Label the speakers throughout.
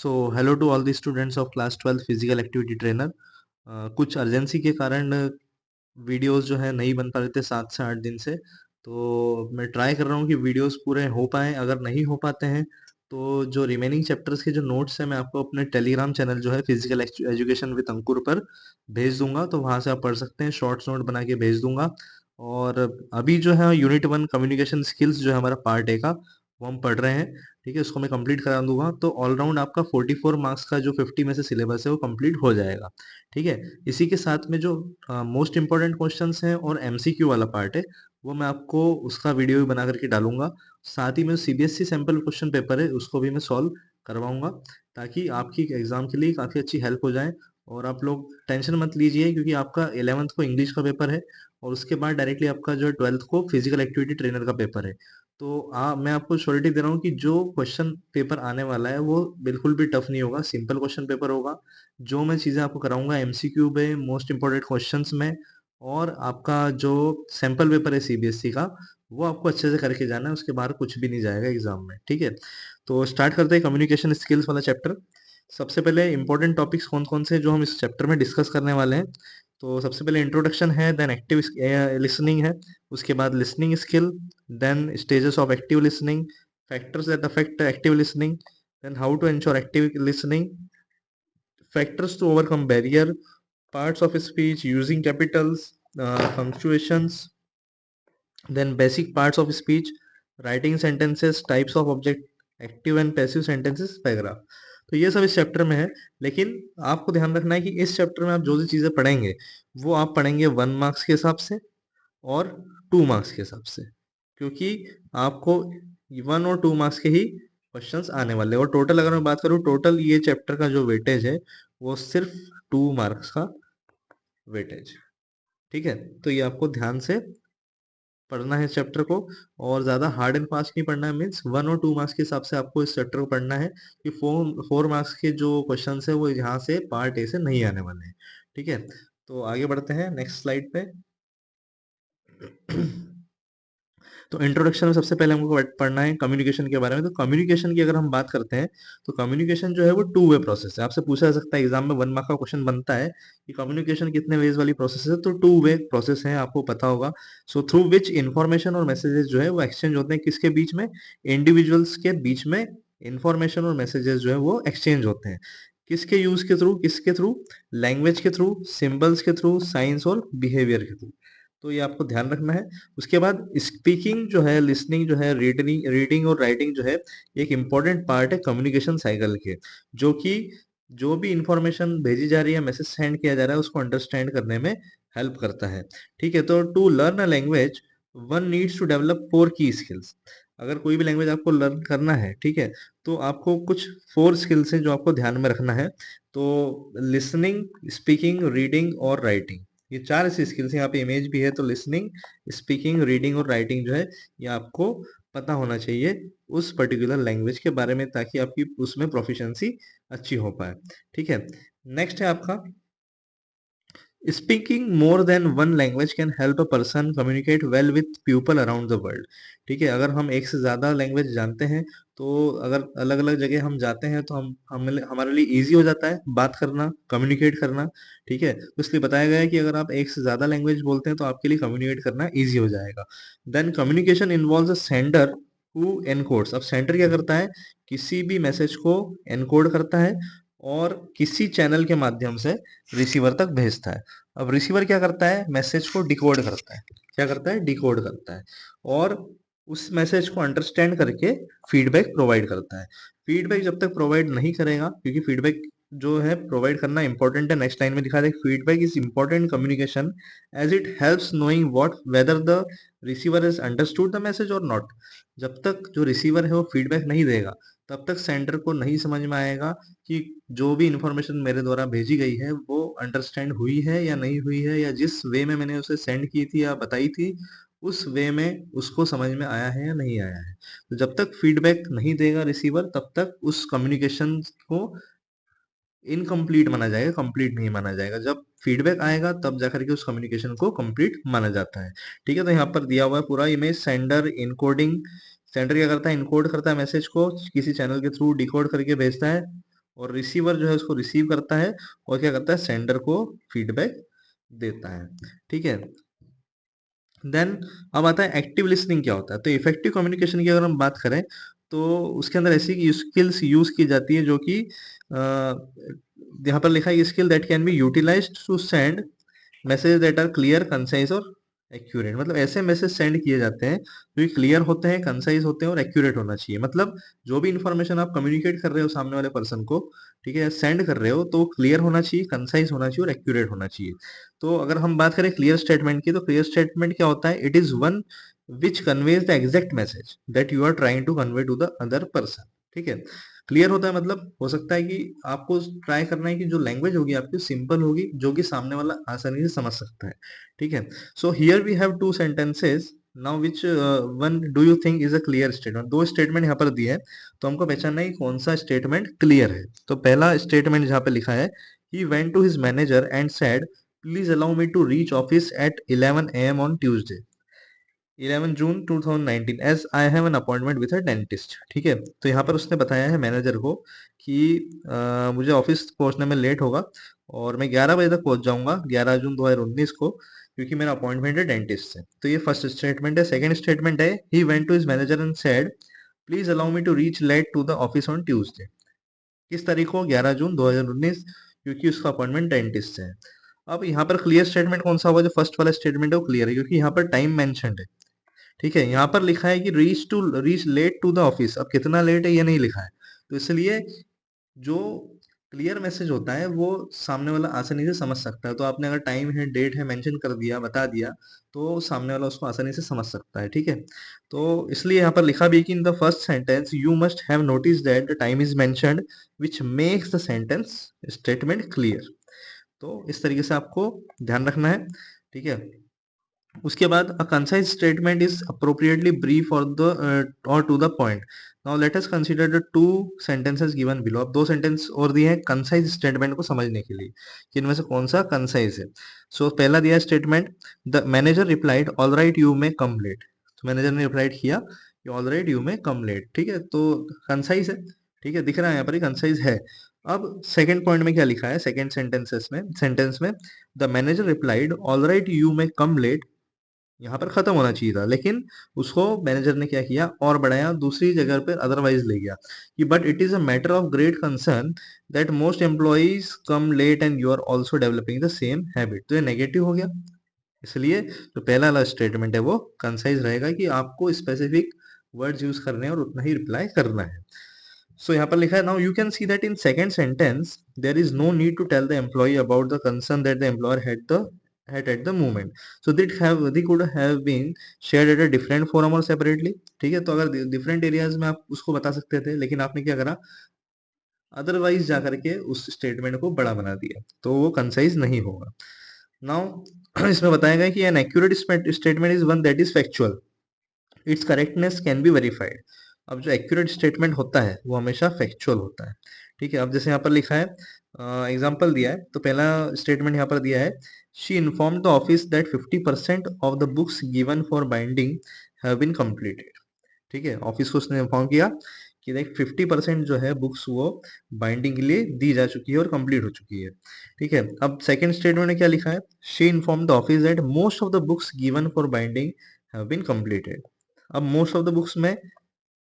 Speaker 1: So hello to all the students of class 12 physical activity trainer. कुछ urgency के कारण videos जो है नहीं बन पा रहे थे 7 से 8 दिन से। तो मैं ट्राई कर रहा हूँ कि वीडियोस पूरे हो पाएँ। अगर नहीं हो पाते हैं तो जो रिमेनिंग चैप्टर्स के जो नोट्स हैं मैं आपको अपने टेलीग्राम चैनल जो है फिजिकल एजुकेशन विद अंकुर पर भेज दूंगा, तो वहाँ से आप पढ़ सकते हैं। शॉर्ट्स नोट बना के भेज दूंगा। और अभी जो है यूनिट 1 कम्युनिकेशन स्किल्स जो है हमारा पार्ट ए का, वो हम पढ़ रहे हैं। ठीक है, उसको मैं कंप्लीट करा दूंगा तो ऑलराउंड आपका 44 मार्क्स का जो 50 में से सिलेबस है वो कंप्लीट हो जाएगा। ठीक है, इसी के साथ में जो मोस्ट इंपॉर्टेंट क्वेश्चंस हैं और एमसीक्यू वाला पार्ट है वो मैं आपको उसका वीडियो भी बना करके डालूंगा। साथ ही में सीबीएसई सैंपल क्वेश्चन पेपर है उसको भी मैं सॉल्व करवाऊंगा, ताकि आपकी एग्जाम के लिए काफ़ी अच्छी हेल्प हो जाए। और आप लोग टेंशन मत लीजिए, क्योंकि आपका 11th को इंग्लिश का पेपर है और उसके बाद डायरेक्टली आपका जो 12th को फिजिकल एक्टिविटी ट्रेनर का पेपर है। तो मैं आपको श्योरिटी दे रहा हूँ कि जो क्वेश्चन पेपर आने वाला है वो बिल्कुल भी टफ नहीं होगा, सिंपल क्वेश्चन पेपर होगा। जो मैं चीज़ें आपको कराऊंगा एमसीक्यू में, मोस्ट इंपॉर्टेंट क्वेश्चंस में, और आपका जो सैंपल पेपर है सीबीएसई का, वो आपको अच्छे से करके जाना है। उसके बाहर कुछ भी नहीं जाएगा एग्जाम में। ठीक है, तो स्टार्ट करते हैं कम्युनिकेशन स्किल्स वाला चैप्टर। सबसे पहले इंपॉर्टेंट टॉपिक्स कौन कौन से जो हम इस चैप्टर में डिस्कस करने वाले हैं। तो सबसे पहले इंट्रोडक्शन है, देन एक्टिव लिसनिंग है, उसके बाद listening skill, then stages of active listening, factors that affect active listening, then how to ensure active listening, factors to overcome barrier, parts of speech using capitals, punctuations, then basic parts of speech, writing sentences, types of object, active and passive sentences वगैरह। तो ये सब इस chapter में है। लेकिन आपको ध्यान रखना है कि इस चैप्टर में आप जो भी चीज़ें पढ़ेंगे वो आप पढ़ेंगे 1 मार्क्स के हिसाब से और 2 मार्क्स के हिसाब से, क्योंकि आपको 1 और 2 मार्क्स के ही क्वेश्चंस आने वाले हैं। और टोटल अगर मैं बात करूँ, टोटल ये चैप्टर का जो वेटेज है वो सिर्फ 2 मार्क्स का वेटेज। ठीक है, तो ये आपको ध्यान से पढ़ना है इस चैप्टर को, और ज़्यादा हार्ड एंड फास्ट नहीं पढ़ना है। मीन्स 1 और 2 मार्क्स के हिसाब से आपको इस चैप्टर को पढ़ना है, कि 4 मार्क्स के जो क्वेश्चन है वो यहाँ से पार्ट ए से नहीं आने वाले हैं। ठीक है, तो आगे बढ़ते हैं नेक्स्ट स्लाइड पे। तो इंट्रोडक्शन में सबसे पहले हमको पढ़ना है कम्युनिकेशन के बारे में। तो कम्युनिकेशन की अगर हम बात करते हैं तो कम्युनिकेशन जो है वो 2 वे प्रोसेस है। आपसे पूछा जा सकता है एग्जाम में 1 मार्क का क्वेश्चन बनता है कि कम्युनिकेशन कितने वेज वाली प्रोसेस है, तो 2 वे प्रोसेस है, आपको पता होगा। सो थ्रू विच इंफॉर्मेशन और मैसेजेस जो है वो एक्सचेंज होते हैं, किसके बीच में? इंडिविजुअल्स के बीच में इंफॉर्मेशन और मैसेजेस जो है वो एक्सचेंज होते हैं। किसके यूज के थ्रू? किसके थ्रू? लैंग्वेज के थ्रू, सिंबल्स के थ्रू, साइंस और बिहेवियर के थ्रू। तो ये आपको ध्यान रखना है। उसके बाद स्पीकिंग जो है, लिसनिंग जो है, रीडिंग रीडिंग और राइटिंग जो है, एक इम्पॉर्टेंट पार्ट है कम्युनिकेशन साइकिल के, जो कि जो भी इंफॉर्मेशन भेजी जा रही है, मैसेज सेंड किया जा रहा है, उसको अंडरस्टैंड करने में हेल्प करता है। ठीक है, तो to learn a language one needs to develop 4 की स्किल्स। अगर कोई भी लैंग्वेज आपको लर्न करना है, ठीक है, तो आपको कुछ 4 स्किल्स हैं जो आपको ध्यान में रखना है। तो लिसनिंग, स्पीकिंग, रीडिंग और राइटिंग, ये 4 ऐसी स्किल्स हैं। यहाँ पे इमेज भी है, तो लिसनिंग, स्पीकिंग, रीडिंग और राइटिंग जो है ये आपको पता होना चाहिए उस पर्टिकुलर लैंग्वेज के बारे में, ताकि आपकी उसमें प्रोफिशिएंसी अच्छी हो पाए। ठीक है, नेक्स्ट है आपका speaking more than one language can help a person communicate well with people around the world. ठीक है, अगर हम एक से ज़्यादा लैंग्वेज जानते हैं तो अगर अलग अलग जगह हम जाते हैं तो हमारे लिए ईजी हो जाता है बात करना, कम्युनिकेट करना। ठीक है, तो इसलिए बताया गया है कि अगर आप एक से ज़्यादा लैंग्वेज बोलते हैं तो आपके लिए कम्युनिकेट करना ईजी हो जाएगा। Then communication involves a sender who encodes. अब सेंडर क्या करता है? किसी भी मैसेज को एनकोड करता है और किसी चैनल के माध्यम से रिसीवर तक भेजता है। अब रिसीवर क्या करता है? मैसेज को डिकोड करता है। क्या करता है? डिकोड करता है, और उस मैसेज को अंडरस्टैंड करके फीडबैक प्रोवाइड करता है। फीडबैक जब तक प्रोवाइड नहीं करेगा, क्योंकि फीडबैक जो है प्रोवाइड करना इंपॉर्टेंट है, नेक्स्ट लाइन में दिखा दे, feedback is important communication as it helps knowing what whether the receiver is understood the message और नॉट। जब तक जो रिसीवर है वो फीडबैक नहीं देगा, तब तक सेंडर को नहीं समझ में आएगा कि जो भी इंफॉर्मेशन मेरे द्वारा भेजी गई है वो अंडरस्टैंड हुई है या नहीं हुई है, या जिस वे में मैंने उसे सेंड की थी या बताई थी उस वे में उसको समझ में आया है या नहीं आया है। तो जब तक फीडबैक नहीं देगा रिसीवर, तब तक उस कम्युनिकेशन को इनकम्प्लीट माना जाएगा, कंप्लीट नहीं माना जाएगा। जब फीडबैक आएगा तब जाकर के उस कम्युनिकेशन को कंप्लीट माना जाता है। ठीक है, तो यहाँ पर दिया हुआ है पूरा इमेज, सेंडर इनकोडिंग। सेंडर क्या करता है? इनकोड करता है मैसेज को, किसी चैनल के थ्रू डिकोड करके भेजता है, और रिसीवर जो है उसको रिसीव करता है और क्या करता है, सेंडर को फीडबैक देता है। ठीक है, देन अब आता है एक्टिव लिसनिंग क्या होता है। तो इफेक्टिव कम्युनिकेशन की अगर हम बात करें तो उसके अंदर ऐसी स्किल्स यूज की जाती है जो कि यहाँ पर लिखा है skill that can be utilized to send message that are clear, concise और एक्यूरेट। मतलब ऐसे मैसेज सेंड किए जाते हैं जो कि क्लियर होते हैं, कंसाइज होते हैं और एक्यूरेट होना चाहिए। मतलब जो भी इंफॉर्मेशन आप कम्युनिकेट कर रहे हो सामने वाले पर्सन को, ठीक है, सेंड कर रहे हो, तो क्लियर होना चाहिए, कंसाइज होना चाहिए और एक्यूरेट होना चाहिए। तो अगर हम बात करें क्लियर स्टेटमेंट की, तो क्लियर स्टेटमेंट क्या होता है, it is one which conveys the exact message that you are trying to convey to the other person. ठीक है, क्लियर होता है मतलब हो सकता है कि आपको ट्राई करना है कि जो लैंग्वेज होगी आपकी सिंपल होगी, जो कि सामने वाला आसानी से समझ सकता है। ठीक है, so here we have two sentences now which one do you think is a clear statement. दो स्टेटमेंट यहाँ पर दिए हैं, तो हमको पहचानना है कि कौन सा स्टेटमेंट क्लियर है। तो पहला स्टेटमेंट जहाँ पे लिखा है, he went to his manager and said please allow me to reach office at 11 AM on Tuesday 11 June 2019 as I have an appointment with a dentist. ठीक है, तो यहाँ पर उसने बताया है मैनेजर को कि मुझे ऑफिस पहुंचने में लेट होगा और मैं 11 बजे तक पहुंच जाऊंगा 11 जून 2019 को, क्योंकि मेरा अपॉइंटमेंट है डेंटिस्ट से। तो ये फर्स्ट स्टेटमेंट है। सेकंड स्टेटमेंट है, he went to his manager and said please allow me to reach late to the office on Tuesday. किस तारीख को, 11 जून 2019, क्योंकि उसका अपॉइंटमेंट डेंटिस्ट से है। अब यहाँ पर क्लियर स्टेटमेंट कौन सा होगा, जो फर्स्ट वाला स्टेटमेंट है वो क्लियर है, क्योंकि यहाँ पर टाइम मेंशन्ड है। ठीक है, यहाँ पर लिखा है कि reach late to the office. अब कितना लेट है ये नहीं लिखा है, तो इसलिए जो क्लियर मैसेज होता है वो सामने वाला आसानी से समझ सकता है। तो आपने अगर टाइम है, डेट है, मेंशन कर दिया, बता दिया, तो सामने वाला उसको आसानी से समझ सकता है। ठीक है, तो इसलिए यहाँ पर लिखा भी है कि in the first sentence you must have notice that the time is mentioned which makes the sentence statement clear. तो इस तरीके से आपको ध्यान रखना है। ठीक है, उसके बाद a concise statement is appropriately brief और to the point. Now let us consider the two sentences given below. अब दो सेंटेंस और दिए हैं कंसाइज स्टेटमेंट को समझने के लिए कि इनमें से कौन सा कंसाइज है। सो पहला दिया है statement, the manager replied all right you may come late. तो मैनेजर ने रिप्लाइड किया कि all right you may come late. ठीक है, तो कंसाइज है। ठीक है, दिख रहा है यहाँ पर कंसाइज है। अब सेकंड पॉइंट में क्या लिखा है, सेकंड सेंटेंस में the manager replied all right you may come late, यहाँ पर खत्म होना चाहिए था, लेकिन उसको मैनेजर ने क्या किया और बढ़ाया, दूसरी जगह पर अदरवाइज ले गया कि but it is a matter of great concern that most employees come late and you are also developing the same habit. तो ये नेगेटिव हो गया, इसलिए जो पहला वाला स्टेटमेंट है वो कंसाइज रहेगा कि आपको स्पेसिफिक वर्ड्स यूज करने हैं और उतना ही रिप्लाई करना है। सो यहाँ पर लिखा है, now you can see that in second sentence there is no need to tell the employee about the concern that the employer had at the moment, so they could have been shared at a different forum or separately। ठीक है, तो अगर different areas में आप उसको बता सकते थे, लेकिन आपने क्या करा, अदरवाइज जा करके उस स्टेटमेंट को बड़ा बना दिया, तो वो कंसाइज नहीं होगा। नाउ इसमें बताया गया कि an accurate statement is one that is factual, it's correctness can be verified. अब जो एक्यूरेट स्टेटमेंट होता है वो हमेशा फैक्चुअल होता है। ठीक है, अब जैसे यहाँ पर लिखा है, एग्जाम्पल दिया है, तो पहला स्टेटमेंट यहाँ पर दिया है, she inform the office that 50% of the books given for binding have been completed. ठीक है, ऑफिस को उसने इन्फॉर्म किया कि देख 50% जो है बुक्स वो बाइंडिंग के लिए दी जा चुकी है और कंप्लीट हो चुकी है। ठीक है, अब सेकंड स्टेटमेंट में क्या लिखा है, she inform the office that most of the books given for binding have been completed. अब मोस्ट ऑफ द बुक्स में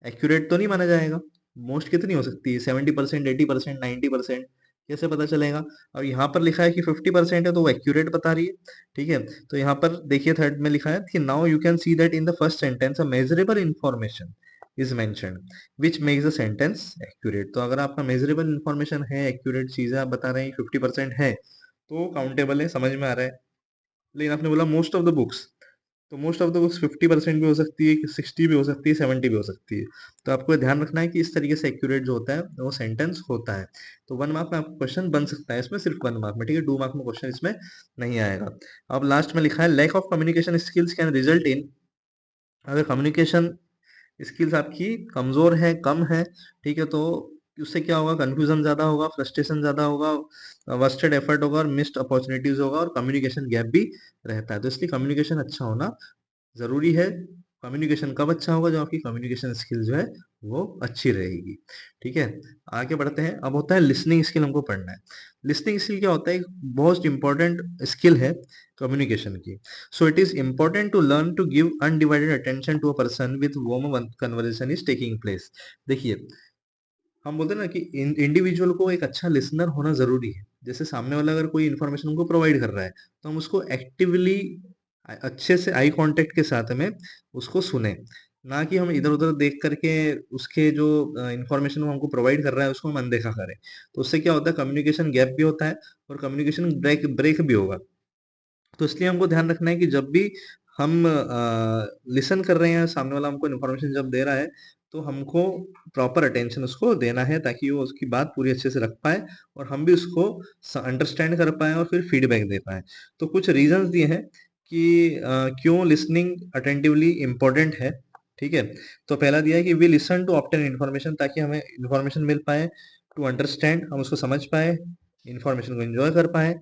Speaker 1: एक्यूरेट तो नहीं माना जाएगा, मोस्ट कितनी हो सकती है, 70%, 80%, 90%, कैसे पता चलेगा। और यहाँ पर लिखा है कि 50% है, तो वो एक्यूरेट बता रही है। ठीक है, तो यहाँ पर देखिए थर्ड में लिखा है कि now you can see that in the first sentence a measurable information is mentioned which makes the sentence accurate. तो अगर आपका मेजरेबल इंफॉर्मेशन है, एक्यूरेट चीजें आप बता रहे हैं, 50% है, तो काउंटेबल है, समझ में आ रहा है। लेकिन आपने बोला मोस्ट ऑफ द बुक्स, तो मोस्ट ऑफ द बुक्स 50% भी हो सकती है, 60 भी हो सकती है, 70 भी हो सकती है। तो आपको ध्यान रखना है कि इस तरीके से एक्यूरेट जो होता है वो सेंटेंस होता है। तो 1 मार्क में आपको क्वेश्चन बन सकता है इसमें, सिर्फ 1 मार्क में। ठीक है, 2 मार्क में क्वेश्चन इसमें नहीं आएगा। अब लास्ट में लिखा है, lack of communication skills can result in, अगर कम्युनिकेशन स्किल्स आपकी कमजोर है, कम है, ठीक है, तो उससे क्या होगा, कंफ्यूजन ज्यादा होगा, फ्रस्ट्रेशन ज्यादा होगा, वेस्टेड एफर्ट होगा और मिस्ड अपॉर्चुनिटीज होगा और कम्युनिकेशन गैप भी रहता है। तो इसलिए कम्युनिकेशन अच्छा होना जरूरी है। कम्युनिकेशन कब अच्छा होगा, जब आपकी कम्युनिकेशन स्किल जो है वो अच्छी रहेगी। ठीक है, आगे बढ़ते हैं। अब होता है लिसनिंग स्किल, हमको पढ़ना है। लिसनिंग स्किल क्या होता है? एक बहुत इंपॉर्टेंट स्किल है कम्युनिकेशन की। So it is important to learn to give undivided attention to a person with whom conversation is taking place. देखिए, हम बोलते हैं ना कि इंडिविजुअल को एक अच्छा लिसनर होना जरूरी है। जैसे सामने वाला अगर कोई इन्फॉर्मेशन हमको प्रोवाइड कर रहा है, तो हम उसको एक्टिवली अच्छे से आई कांटेक्ट के साथ में उसको सुने, ना कि हम इधर उधर देख करके उसके जो इन्फॉर्मेशन वो हमको प्रोवाइड कर रहा है उसको हम अनदेखा करें। तो उससे क्या होता है, कम्युनिकेशन गैप भी होता है और कम्युनिकेशन ब्रेक ब्रेक भी होगा। तो इसलिए हमको ध्यान रखना है कि जब भी हम लिसन कर रहे हैं, सामने वाला हमको इन्फॉर्मेशन जब दे रहा है, तो हमको प्रॉपर अटेंशन उसको देना है, ताकि वो उसकी बात पूरी अच्छे से रख पाए और हम भी उसको अंडरस्टैंड कर पाए और फिर फीडबैक दे पाए। तो कुछ रीजंस दिए हैं कि क्यों लिसनिंग अटेंटिवली इम्पोर्टेंट है। ठीक है, तो पहला दिया है कि we listen to obtain information, ताकि हमें इन्फॉर्मेशन मिल पाए, टू अंडरस्टैंड, हम उसको समझ पाए, इन्फॉर्मेशन को एंजॉय कर पाए,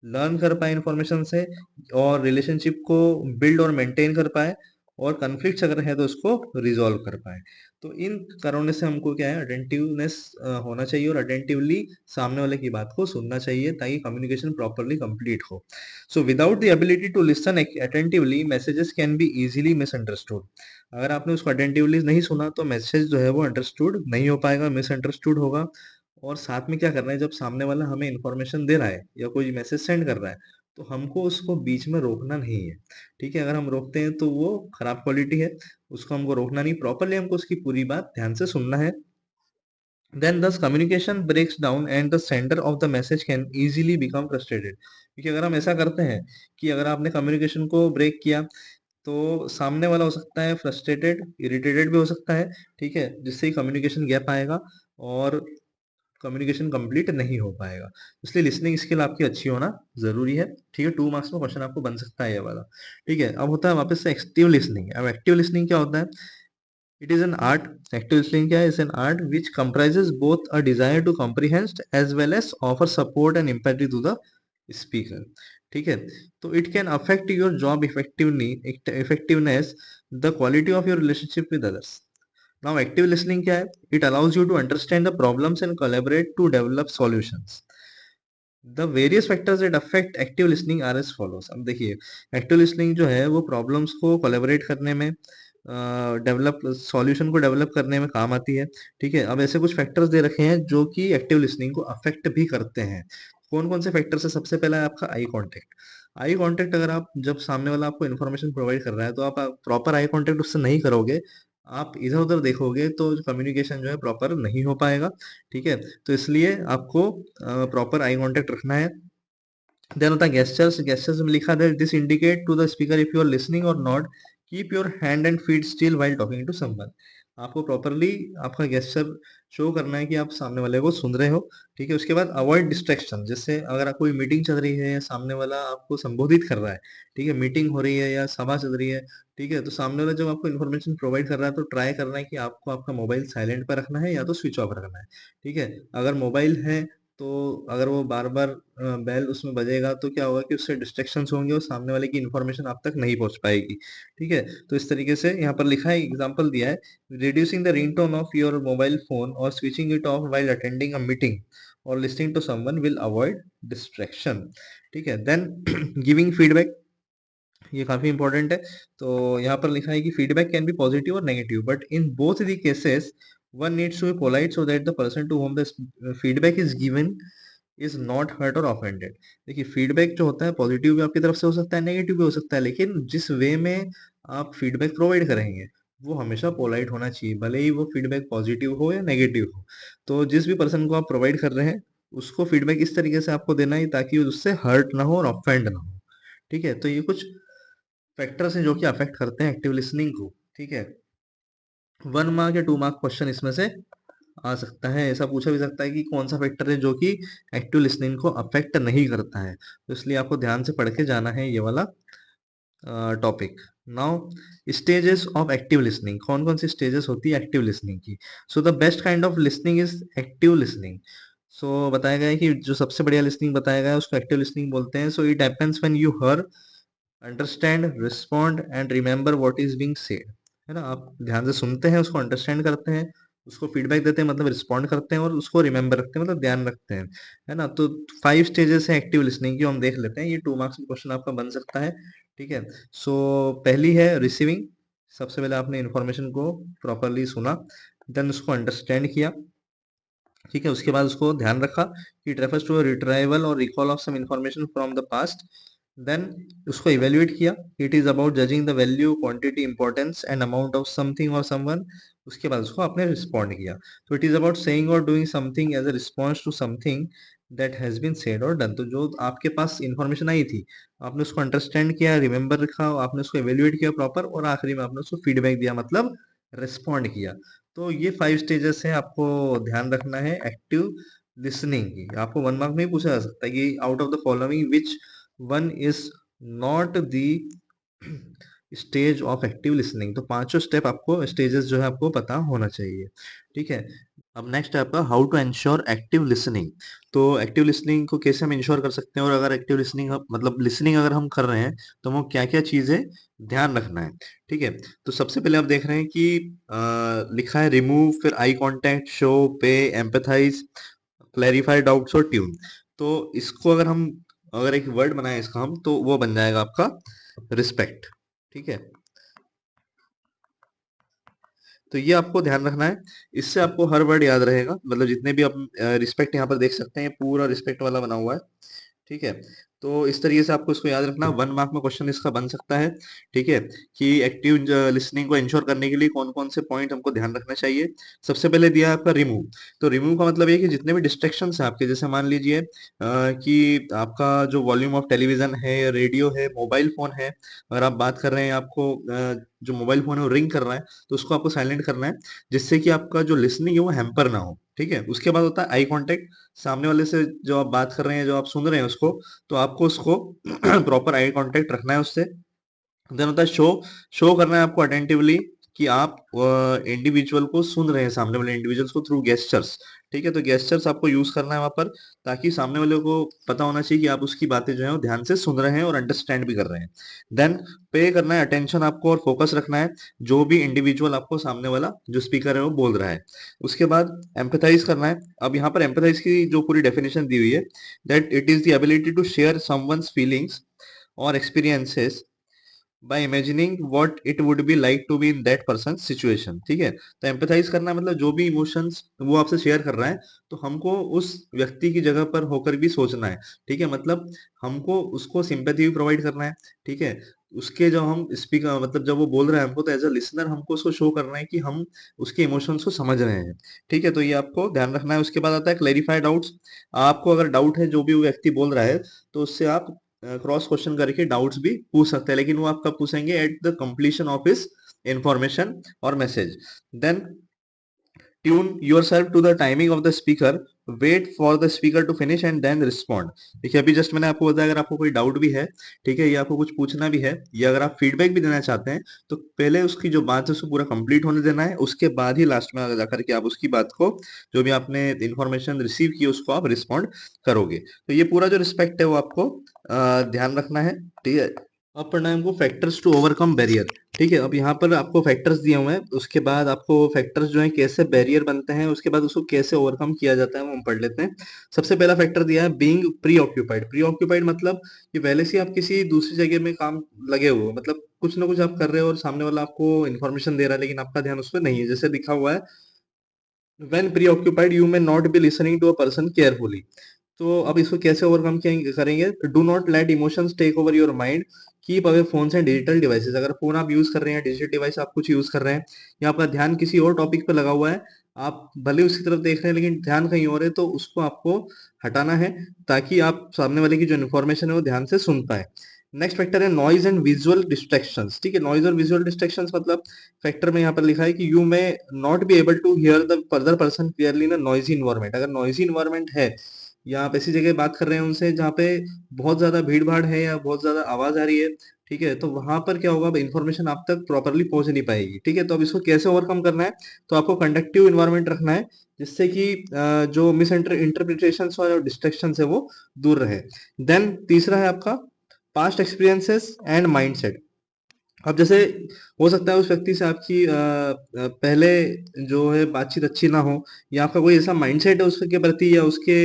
Speaker 1: लर्न कर पाए इन्फॉर्मेशन से, और रिलेशनशिप को बिल्ड और मेंटेन कर पाए, और कन्फ्लिक्ट्स अगर है तो उसको रिजॉल्व कर पाए। तो इन कारणों से हमको क्या है, अटेंटिवनेस होना चाहिए और अटेंटिवली सामने वाले की बात को सुनना चाहिए, ताकि कम्युनिकेशन प्रॉपरली कंप्लीट हो। So without the ability to listen attentively, messages can be easily misunderstood. अगर आपने उसको अटेंटिवली नहीं सुना तो मैसेज जो है वो अंडरस्टूड नहीं हो पाएगा, मिसअंडरस्टूड होगा। और साथ में क्या करना है, जब सामने वाला हमें इन्फॉर्मेशन दे रहा है या कोई मैसेज सेंड कर रहा है, तो हमको उसको बीच में रोकना नहीं है। ठीक है, अगर हम रोकते हैं तो वो खराब क्वालिटी है, उसको हमको रोकना नहीं, प्रॉपरली हमको उसकी पूरी बात ध्यान से सुनना है। Then this communication breaks down and the sender of the message can easily become frustrated. क्योंकि अगर हम ऐसा करते हैं कि अगर आपने कम्युनिकेशन को ब्रेक किया, तो सामने वाला हो सकता है फ्रस्ट्रेटेड, इरिटेटेड भी हो सकता है। ठीक है, जिससे कम्युनिकेशन गैप आएगा और कम्युनिकेशन कंप्लीट नहीं हो पाएगा। इसलिए लिसनिंग स्किल आपकी अच्छी होना जरूरी है। ठीक है, 2 मार्क्स में क्वेश्चन आपको बन सकता है ये वाला। ठीक है, अब होता है वापस से एक्टिव लिसनिंग। अब एक्टिव लिसनिंग क्या होता है? It is an art. Active listening क्या है? Is an art which comprises both a desire to comprehend as well as offer support and empathy to the speaker. ठीक है, तो it can affect your job effectiveness, the quality of your relationship with others. Now, active listening क्या है? It allows you to understand the problems and collaborate to develop solutions. The various factors that affect active listening are as follows. अब देखिए, active listening जो है वो problems को collaborate करने में, डेवलप सॉल्यूशन को डेवलप करने में काम आती है। ठीक है, अब ऐसे कुछ फैक्टर्स दे रखे हैं जो कि एक्टिव लिसनिंग को अफेक्ट भी करते हैं। कौन कौन से फैक्टर्स है? सबसे पहला है आपका आई कांटेक्ट। आई कांटेक्ट, अगर आप जब सामने वाला आपको इन्फॉर्मेशन प्रोवाइड कर रहा है, तो आप प्रॉपर आई कांटेक्ट उससे नहीं करोगे, आप इधर उधर देखोगे, तो कम्युनिकेशन जो है प्रॉपर नहीं हो पाएगा। ठीक है, तो इसलिए आपको प्रॉपर आई कांटेक्ट रखना है। देन होता है गेस्चर्स। गेस्चर्स में लिखा है, this indicate to the speaker if you are listening और not, keep your hand and feet still while talking to someone. आपको प्रॉपरली आपका गेस्चर शो करना है कि आप सामने वाले को सुन रहे हो। ठीक है, उसके बाद अवॉइड डिस्ट्रैक्शन। जैसे अगर कोई मीटिंग चल रही है या सामने वाला आपको संबोधित कर रहा है, ठीक है, मीटिंग हो रही है या सभा चल रही है, ठीक है, तो सामने वाला जब आपको इन्फॉर्मेशन प्रोवाइड कर रहा है, तो ट्राई करना है कि आपको आपका मोबाइल साइलेंट पर रखना है या तो स्विच ऑफ रखना है। ठीक है, अगर मोबाइल है, तो अगर वो बार बार बेल उसमें बजेगा, तो क्या होगा कि उससे डिस्ट्रैक्शंस होंगे और सामने वाले की इन्फॉर्मेशन आप तक नहीं पहुंच पाएगी। ठीक है, तो इस तरीके से यहाँ पर लिखा है, एग्जांपल दिया है, reducing the ringtone of your mobile phone और switching it off while attending a meeting और listening to someone will avoid distraction. ठीक है, देन गिविंग फीडबैक, ये काफी इंपॉर्टेंट है। तो यहाँ पर लिखा है कि फीडबैक कैन बी पॉजिटिव और negative, but in both the cases one needs to be polite so that the person to whom the feedback is given is not hurt और ऑफेंडेड। देखिए, फीडबैक जो होता है पॉजिटिव भी आपकी तरफ से हो सकता है, नेगेटिव भी हो सकता है, लेकिन जिस वे में आप फीडबैक प्रोवाइड करेंगे वो हमेशा पोलाइट होना चाहिए, भले ही वो फीडबैक पॉजिटिव हो या नेगेटिव हो। तो जिस भी पर्सन को आप प्रोवाइड कर रहे हैं, उसको फीडबैक इस तरीके से आपको देना है ताकि उससे हर्ट ना हो और ऑफेंड ना हो। ठीक है, तो ये कुछ फैक्टर्स हैं जो कि अफेक्ट करते हैं एक्टिव लिसनिंग को। ठीक है, 1 मार्क या 2 मार्क क्वेश्चन इसमें से आ सकता है। ऐसा पूछा भी सकता है कि कौन सा फैक्टर है जो कि एक्टिव लिसनिंग को अफेक्ट नहीं करता है, तो इसलिए आपको ध्यान से पढ़ के जाना है ये वाला topic. Now, stages of active listening. कौन कौन सी स्टेजेस होती है एक्टिव लिसनिंग की? So the best kind of listening is active listening. So बताया गया है कि जो सबसे बढ़िया लिसनिंग बताया गया है उसको एक्टिव लिसनिंग बोलते हैं। So it happens when you her understand, respond and remember what is being said, है ना। आप ध्यान से सुनते हैं, उसको अंडरस्टैंड करते हैं, उसको फीडबैक देते हैं मतलब रिस्पॉन्ड करते हैं, और उसको रिमेंबर रखते हैं मतलब ध्यान रखते हैं, है ना। तो 5 स्टेजेस हैं एक्टिव लिसनिंग की, हम देख लेते हैं। ये 2 मार्क्स में क्वेश्चन आपका बन सकता है, ठीक है। सो पहली है रिसीविंग। सबसे पहले आपने इन्फॉर्मेशन को प्रॉपरली सुना, देन उसको अंडरस्टैंड किया, ठीक है। उसके बाद उसको ध्यान रखा कि इट रेफर्स टू रिट्राइवल और recall of some information from the past. Then उसको इवेल्युएट किया, it is about judging the value, quantity, importance and amount of something और समवन। उसके बाद उसको आपने रिस्पॉन्ड किया। तो इट इज अबाउट सेइंग और doing something as a response to something that has been said और डन। तो जो आपके पास इंफॉर्मेशन आई थी, आपने उसको अंडरस्टैंड किया, रिमेंबर रखा, आपने उसको इवेल्युएट किया प्रॉपर, और आखिरी में आपने उसको फीडबैक दिया मतलब रिस्पॉन्ड किया। तो ये 5 स्टेजेस हैं, आपको ध्यान रखना है एक्टिव लिसनिंग की। आपको 1 मार्क में ही पूछा जा सकता है कि out of the following which one is not the stage of active listening. तो पांचों स्टेप आपको, स्टेजेस जो है आपको पता होना चाहिए, ठीक है। अब नेक्स्ट है आपका how to ensure active listening. तो एक्टिव लिसनिंग को कैसे हम इंश्योर कर सकते हैं, और अगर एक्टिव लिसनिंग मतलब लिसनिंग अगर हम कर रहे हैं तो वो क्या क्या चीजें ध्यान रखना है, ठीक है। तो सबसे पहले आप देख रहे हैं कि लिखा है रिमूव, फिर आई कांटेक्ट, शो, पे, एम्पैथाइज, क्लैरिफाई डाउट्स और ट्यून। तो इसको अगर एक वर्ड बनाए इसका हम, तो वो बन जाएगा आपका रिस्पेक्ट, ठीक है। तो ये आपको ध्यान रखना है, इससे आपको हर वर्ड याद रहेगा। मतलब जितने भी आप रिस्पेक्ट यहाँ पर देख सकते हैं, पूरा रिस्पेक्ट वाला बना हुआ है, ठीक है। तो इस तरीके से आपको इसको याद रखना। 1 मार्क में क्वेश्चन इसका बन सकता है, ठीक है, कि एक्टिव लिसनिंग को इंश्योर करने के लिए कौन कौन से पॉइंट हमको ध्यान रखना चाहिए। सबसे पहले दिया है आपका रिमूव। तो रिमूव का मतलब ये है कि जितने भी डिस्ट्रैक्शन है आपके, जैसे मान लीजिए कि आपका जो वॉल्यूम ऑफ टेलीविजन है, रेडियो है, मोबाइल फोन है, अगर आप बात कर रहे हैं, आपको जो मोबाइल फोन है वो रिंग कर रहा है, तो उसको आपको साइलेंट करना है, जिससे कि आपका जो लिसनिंग है वो हैम्पर ना हो, ठीक है। उसके बाद होता है आई कांटेक्ट। सामने वाले से जो आप बात कर रहे हैं, जो आप सुन रहे हैं उसको, तो आपको उसको प्रॉपर आई कांटेक्ट रखना है उससे। देन होता है शो। शो करना है आपको अटेंटिवली कि आप इंडिविजुअल को सुन रहे हैं, सामने वाले इंडिविजुअल्स को, थ्रू गेस्चर्स, ठीक है। तो गेस्चर्स आपको यूज करना है वहां पर, ताकि सामने वाले को पता होना चाहिए कि आप उसकी बातें जो है वो ध्यान से सुन रहे हैं और अंडरस्टैंड भी कर रहे हैं। देन पे करना है अटेंशन आपको, और फोकस रखना है जो भी इंडिविजुअल आपको सामने वाला जो स्पीकर है वो बोल रहा है। उसके बाद एम्पैथाइज करना है। अब यहाँ पर एम्पैथाइज की जो पूरी डेफिनेशन दी हुई है, that it is the ability to share someone's feelings और experiences by imagining what it would be like to be in that person situation, ठीक है। तो एम्पैथाइज करना मतलब जो भी इमोशंस वो आपसे शेयर कर रहा है, तो हमको उस व्यक्ति की जगह पर होकर भी सोचना है, ठीक है। मतलब हमको उसको सिंपैथी भी प्रोवाइड करना है, ठीक है। उसके जब हम स्पीकर मतलब जब वो बोल रहा है हमको, तो एज अ लिसनर हमको उसको शो करना है कि हम उसके इमोशंस को समझ रहे हैं, ठीक है। तो ये आपको ध्यान रखना है। उसके बाद आता है क्लैरिफाई डाउट्स। आपको अगर डाउट है जो भी वो व्यक्ति बोल रहा है, तो उससे आप क्रॉस क्वेश्चन करके डाउट्स भी पूछ सकते हैं, लेकिन वो आप कब पूछेंगे, at the completion of his information और message. Then tune yourself to the timing of the speaker, wait for the speaker to finish and then respond. देखिए अभी जस्ट मैंने आपको बताया, अगर आपको कोई डाउट भी है, ठीक है, या आपको कुछ पूछना भी है, या अगर आप फीडबैक भी देना चाहते हैं, तो पहले उसकी जो बात है उसको पूरा कंप्लीट होने देना है। उसके बाद ही लास्ट में आगे जाकर के आप उसकी बात को, जो भी आपने इंफॉर्मेशन रिसीव की, उसको आप रिस्पॉन्ड करोगे। तो ये पूरा जो रिस्पेक्ट है वो आपको ध्यान रखना है, ठीक है। अब पढ़ना है हमको फैक्टर्स टू ओवरकम बैरियर, ठीक है। अब यहाँ पर आपको फैक्टर्स दिए हुए हैं, उसके बाद आपको फैक्टर्स जो हैं कैसे बैरियर बनते हैं, उसके बाद उसको कैसे ओवरकम किया जाता है, वो हम पढ़ लेते हैं। सबसे पहला फैक्टर दिया है being pre occupied. Pre occupied मतलब कि पहले से आप किसी दूसरी जगह में काम लगे हुए हो, मतलब कुछ ना कुछ आप कर रहे हो और सामने वाला आपको इन्फॉर्मेशन दे रहा है, लेकिन आपका ध्यान उस पर नहीं है। जैसे लिखा हुआ है, when preoccupied you may not be listening to a person carefully. तो अब इसको कैसे ओवरकम करेंगे, do not let emotions take over your mind, keep away phones and digital devices. अगर फोन आप यूज कर रहे हैं, डिजिटल डिवाइस आप कुछ यूज कर रहे हैं, या आपका ध्यान किसी और टॉपिक पे लगा हुआ है, आप भले उसकी तरफ देख रहे हैं लेकिन ध्यान कहीं और है, तो उसको आपको हटाना है, ताकि आप सामने वाले की जो इन्फॉर्मेशन है वो ध्यान से सुन पाए। नेक्स्ट फैक्टर है नॉइज एंड विजुअल डिस्ट्रैक्शंस, ठीक है। नॉइज और विजुअल डिस्ट्रैक्शंस मतलब फैक्टर में यहाँ पर लिखा है कि you may not be able to hear the further person clearly in noisy environment. अगर नॉइजी इन्वायरमेंट है, या आप ऐसी जगह बात कर रहे हैं उनसे जहाँ पे बहुत ज्यादा भीड़ भाड़ है या बहुत ज्यादा आवाज आ रही है, ठीक है, तो वहां पर क्या होगा, इन्फॉर्मेशन आप तक प्रॉपरली पहुंच नहीं पाएगी, ठीक है। तो अब इसको कैसे ओवरकम करना है, तो आपको कंडक्टिव इन्वायरमेंट रखना है, जिससे कि जो मिस इंटरप्रिटेशन और डिस्ट्रैक्शन है वो दूर रहे। देन तीसरा है आपका पास्ट एक्सपीरियंसेस एंड माइंडसेट। अब जैसे हो सकता है उस व्यक्ति से आपकी पहले जो है बातचीत अच्छी ना हो, या आपका कोई ऐसा माइंडसेट है उसके प्रति, या उसके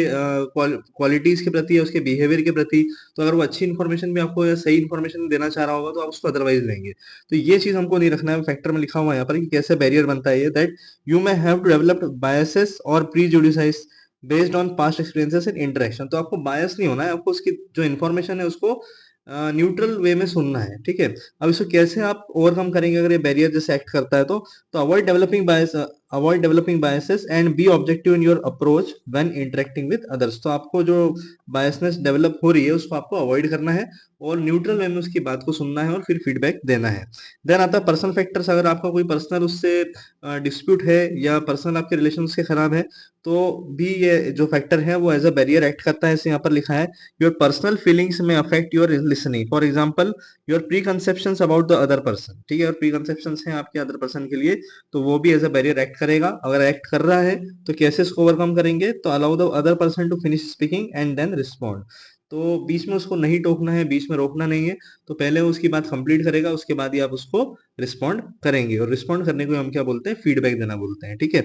Speaker 1: क्वालिटीज के प्रति, या उसके बिहेवियर के प्रति। तो अगर वो अच्छी इन्फॉर्मेशन भी आपको या सही इन्फॉर्मेशन देना चाह रहा होगा तो आप उसको अदरवाइज लेंगे। तो ये चीज हमको नहीं रखना है। फैक्टर में लिखा हुआ है यहाँ पर कि कैसे बैरियर बनता है ये, that you may have to develop biases और prejudices based on past experiences in interaction. तो आपको बायस नहीं होना है, आपको उसकी जो इन्फॉर्मेशन है उसको न्यूट्रल वे में सुनना है, ठीक है। अब इसको कैसे आप ओवरकम करेंगे अगर ये बैरियर जैसे एक्ट करता है तो avoid developing biases and B objective in your approach when interacting with others. तो आपको जो बायसनेस डेवलप हो रही है उसको आपको अवॉइड करना है और न्यूट्रल वे में उसकी बात को सुनना है और फिर फीडबैक देना है। देन आता है पर्सनल फैक्टर्स। अगर आपका कोई पर्सनल उससे डिस्प्यूट है या पर्सनल आपके रिलेशन उसके खराब है तो भी ये जो फैक्टर है वो एज अ बैरियर एक्ट करता है। इसे यहाँ पर लिखा है, योर पर्सनल फीलिंग्स में affect your listening, for example your pre conception about the other person, ठीक है। और प्री कंसेप्शन है आपके अदर पर्सन के लिए, तो वो भी एज अ बैरियर एक्ट करेगा। अगर एक्ट कर रहा है तो कैसे इसको ओवरकम करेंगे, तो allow the other person to finish speaking and then respond. तो बीच में उसको नहीं टोकना है, बीच में रोकना नहीं है। तो पहले वो उसकी बात कंप्लीट करेगा, उसके बाद ही आप उसको रिस्पॉन्ड करेंगे। और रिस्पॉन्ड करने को हम क्या बोलते हैं, फीडबैक देना बोलते हैं, ठीक है।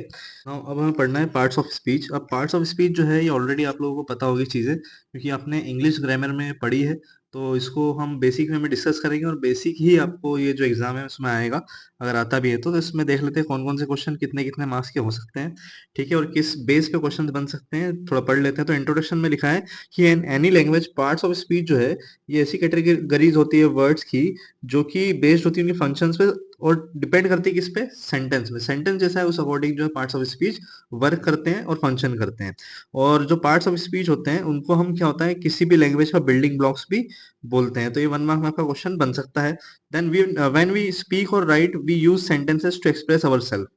Speaker 1: अब हमें पढ़ना है पार्ट्स ऑफ स्पीच। अब पार्ट्स ऑफ स्पीच जो है ये ऑलरेडी आप लोगों को पता होगी चीज़ें, क्योंकि आपने इंग्लिश ग्रामर में पढ़ी है। तो इसको हम बेसिक में डिस्कस करेंगे, और बेसिक ही आपको ये जो एग्जाम है उसमें आएगा। अगर आता भी है तो इसमें देख लेते हैं कौन कौन से क्वेश्चन कितने कितने मार्क्स के हो सकते हैं, ठीक है, और किस बेस पे क्वेश्चन बन सकते हैं, थोड़ा पढ़ लेते हैं। तो इंट्रोडक्शन में लिखा है कि in any language parts of speech जो है ये ऐसी कैटेगरीज होती है वर्ड्स की जो कि बेस्ड होती है उनके फंक्शंस पे, और डिपेंड करती है किस पे, सेंटेंस में। सेंटेंस जैसा है उस अकॉर्डिंग जो है पार्ट्स ऑफ स्पीच वर्क करते हैं और फंक्शन करते हैं। और जो पार्ट्स ऑफ स्पीच होते हैं उनको हम क्या होता है किसी भी लैंग्वेज का बिल्डिंग ब्लॉक्स भी बोलते हैं। तो ये 1 मार्क का क्वेश्चन बन सकता है। Then we when we speak और write we use sentences to express ourselves,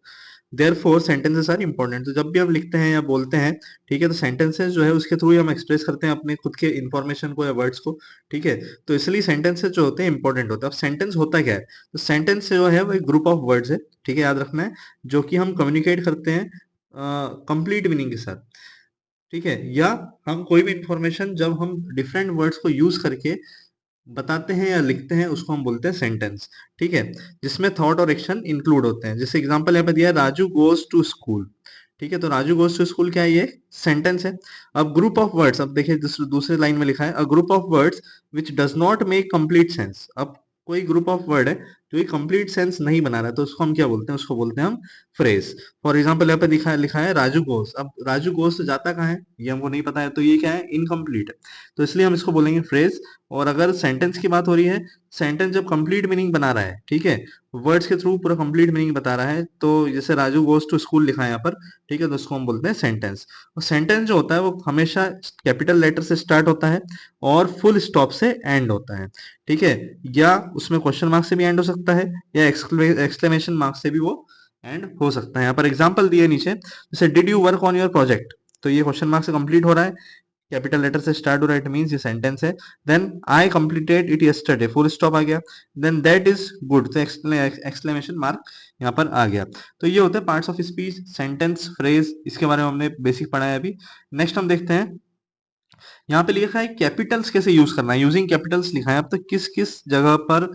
Speaker 1: therefore sentences are important. तो जब भी हम लिखते हैं या बोलते हैं, ठीक है, तो सेंटेंसेस जो है उसके थ्रू ही हम एक्सप्रेस करते हैं अपने खुद के इन्फॉर्मेशन को या वर्ड्स को, ठीक है। तो इसलिए सेंटेंसेस जो होते हैं इंपॉर्टेंट होते हैं। अब सेंटेंस होता क्या है, तो सेंटेंस जो है वो एक ग्रुप ऑफ वर्ड्स है, ठीक है, याद रखना है, जो कि हम कम्युनिकेट करते हैं कंप्लीट मीनिंग के साथ, ठीक है। या हम कोई भी इंफॉर्मेशन जब हम डिफरेंट वर्ड्स को यूज करके बताते हैं या लिखते हैं उसको हम बोलते हैं सेंटेंस, ठीक है, जिसमें थॉट और एक्शन इंक्लूड होते हैं। जैसे एग्जांपल यहाँ पे दिया है, राजू गोज टू स्कूल, ठीक है। तो राजू गोज टू स्कूल क्या है, ये सेंटेंस है। अब ग्रुप ऑफ वर्ड्स, अब देखिए दूसरे लाइन में लिखा है, a group of words which does not make complete sense. अब कोई ग्रुप ऑफ वर्ड है जो ये कंप्लीट सेंस नहीं बना रहा है तो उसको हम क्या बोलते हैं, उसको बोलते हैं हम फ्रेज। फॉर एग्जाम्पल यहाँ पे लिखा है राजू गोज। अब राजू गोज से जाता कहाँ है ये हमको नहीं पता है, तो ये क्या है, इनकम्प्लीट है, तो इसलिए हम इसको बोलेंगे फ्रेज। और अगर सेंटेंस की बात हो रही है, सेंटेंस जब कंप्लीट मीनिंग बना रहा है, ठीक है, वर्ड्स के थ्रू पूरा कंप्लीट मीनिंग बता रहा है, तो जैसे राजू गोज टू स्कूल लिखा है यहाँ पर, ठीक है, तो उसको हम बोलते हैं सेंटेंस। और सेंटेंस जो होता है वो हमेशा कैपिटल लेटर से स्टार्ट होता है और फुल स्टॉप से एंड होता है, ठीक है। या उसमें क्वेश्चन मार्क से भी एंड हो सकता है, या एक्सक्लेमेशन मार्क से भी वो एंड हो सकता है। यहाँ पर एग्जाम्पल दिए नीचे, जैसे did you work on your project, तो ये क्वेश्चन मार्क से कंप्लीट हो रहा है, कैपिटल लेटर से स्टार्ट हो रहा है, इट मींस ये सेंटेंस है। Then I completed it yesterday, full stop आ गया। देन दैट इज गुड, तो एक्सक्लेमेशन मार्क यहाँ पर आ गया। तो ये होते हैं parts of speech, sentence, phrase, इसके बारे में हमने बेसिक पढ़ा है अभी। नेक्स्ट हम देखते हैं, यहाँ पे लिखा है कैपिटल्स कैसे यूज करना है, यूजिंग कैपिटल्स लिखा है। अब तक किस किस जगह पर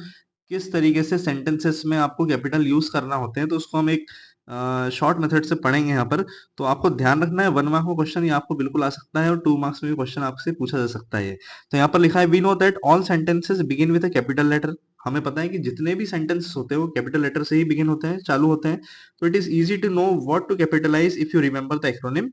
Speaker 1: किस तरीके से सेंटेंसेस में आपको कैपिटल यूज करना होते हैं, तो उसको हम एक शॉर्ट मेथड से पढ़ेंगे यहाँ पर। तो आपको ध्यान रखना है, 1 मार्क में क्वेश्चन ये आपको बिल्कुल आ सकता है, और 2 मार्क्स में भी क्वेश्चन आपसे पूछा जा सकता है। तो यहाँ पर लिखा है, we know that all sentences begin with a capital letter. हमें पता है कि जितने भी सेंटेंसेस होते हैं वो कैपिटल लेटर से ही बिगिन होते हैं, चालू होते हैं। तो it is easy to know what to capitalize if you remember the acronym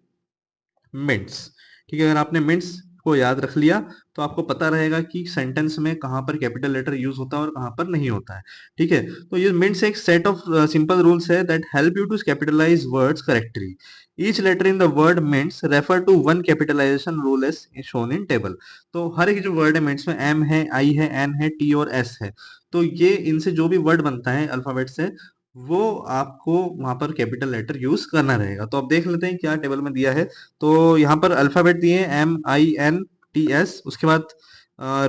Speaker 1: MINTS, ठीक है। अगर आपने मिंट्स को याद रख लिया तो आपको पता रहेगा कि सेंटेंस में कहाँ पर कैपिटल लेटर यूज होता है और कहाँ पर नहीं होता है, ठीक है। तो ये मिंट्स एक सेट ऑफ सिंपल रूल्स है that help you to capitalize words correctly. Each letter in the word MINTS refer to one capitalization rule as shown in table. तो हर एक जो वर्ड है मिंट्स में, एम है, आई है, एन है, टी और एस है, तो ये इनसे जो भी वर्ड बनता है अल्फाबेट से, वो आपको वहां पर कैपिटल लेटर यूज करना रहेगा। तो अब देख लेते हैं क्या टेबल में दिया है। तो यहाँ पर अल्फाबेट दिए हैं, MINTS, उसके बाद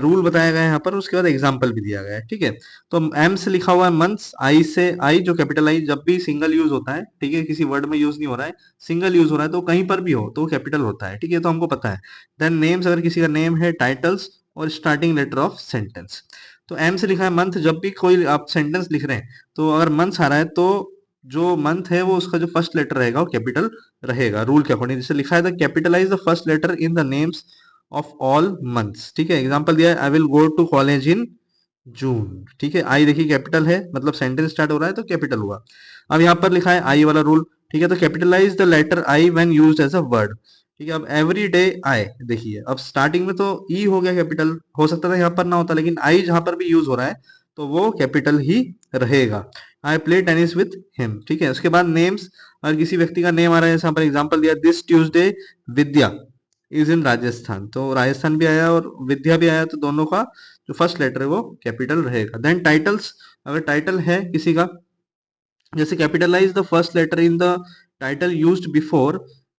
Speaker 1: रूल बताया गया है यहाँ पर, उसके बाद एग्जाम्पल भी दिया गया है, ठीक है। तो एम से लिखा हुआ है मंथ्स, आई से, आई जो कैपिटल आई जब भी सिंगल यूज होता है, ठीक है, किसी वर्ड में यूज नहीं हो रहा है, सिंगल यूज हो रहा है, तो कहीं पर भी हो तो कैपिटल होता है, ठीक है, तो हमको पता है। देन नेम्स, अगर किसी का नेम है, टाइटल्स और स्टार्टिंग लेटर ऑफ सेंटेंस। तो एम से लिखा है मंथ। जब भी कोई आप सेंटेंस लिख रहे हैं तो अगर मंथ आ रहा है तो जो मंथ है वो उसका जो फर्स्ट लेटर रहेगा वो कैपिटल रहेगा रूल के अकॉर्डिंग। जैसे लिखा है the capitalise the first letter in the names of all months. ठीक है, एग्जांपल दिया है I will go to college in June. ठीक है, आई देखिए कैपिटल है, मतलब सेंटेंस स्टार्ट हो रहा है तो कैपिटल हुआ। अब यहाँ पर लिखा है आई वाला रूल। ठीक है, तो capitalize the letter I when used as a word. ठीक है, अब एवरी डे आई देखिए, अब स्टार्टिंग में तो ई हो गया कैपिटल, हो सकता था यहाँ पर ना होता, लेकिन आई जहां पर भी यूज हो रहा है तो वो कैपिटल ही रहेगा। I play tennis with him. ठीक है, उसके बाद नेम्स, अगर किसी व्यक्ति का नेम आ रहा है, जैसे यहाँ पर एग्जाम्पल दिया this Tuesday Vidya is in Rajasthan, तो राजस्थान भी आया और विद्या भी आया, तो दोनों का जो फर्स्ट लेटर है वो कैपिटल रहेगा। देन टाइटल्स, अगर टाइटल है किसी का, जैसे capitalize the first letter in the title used before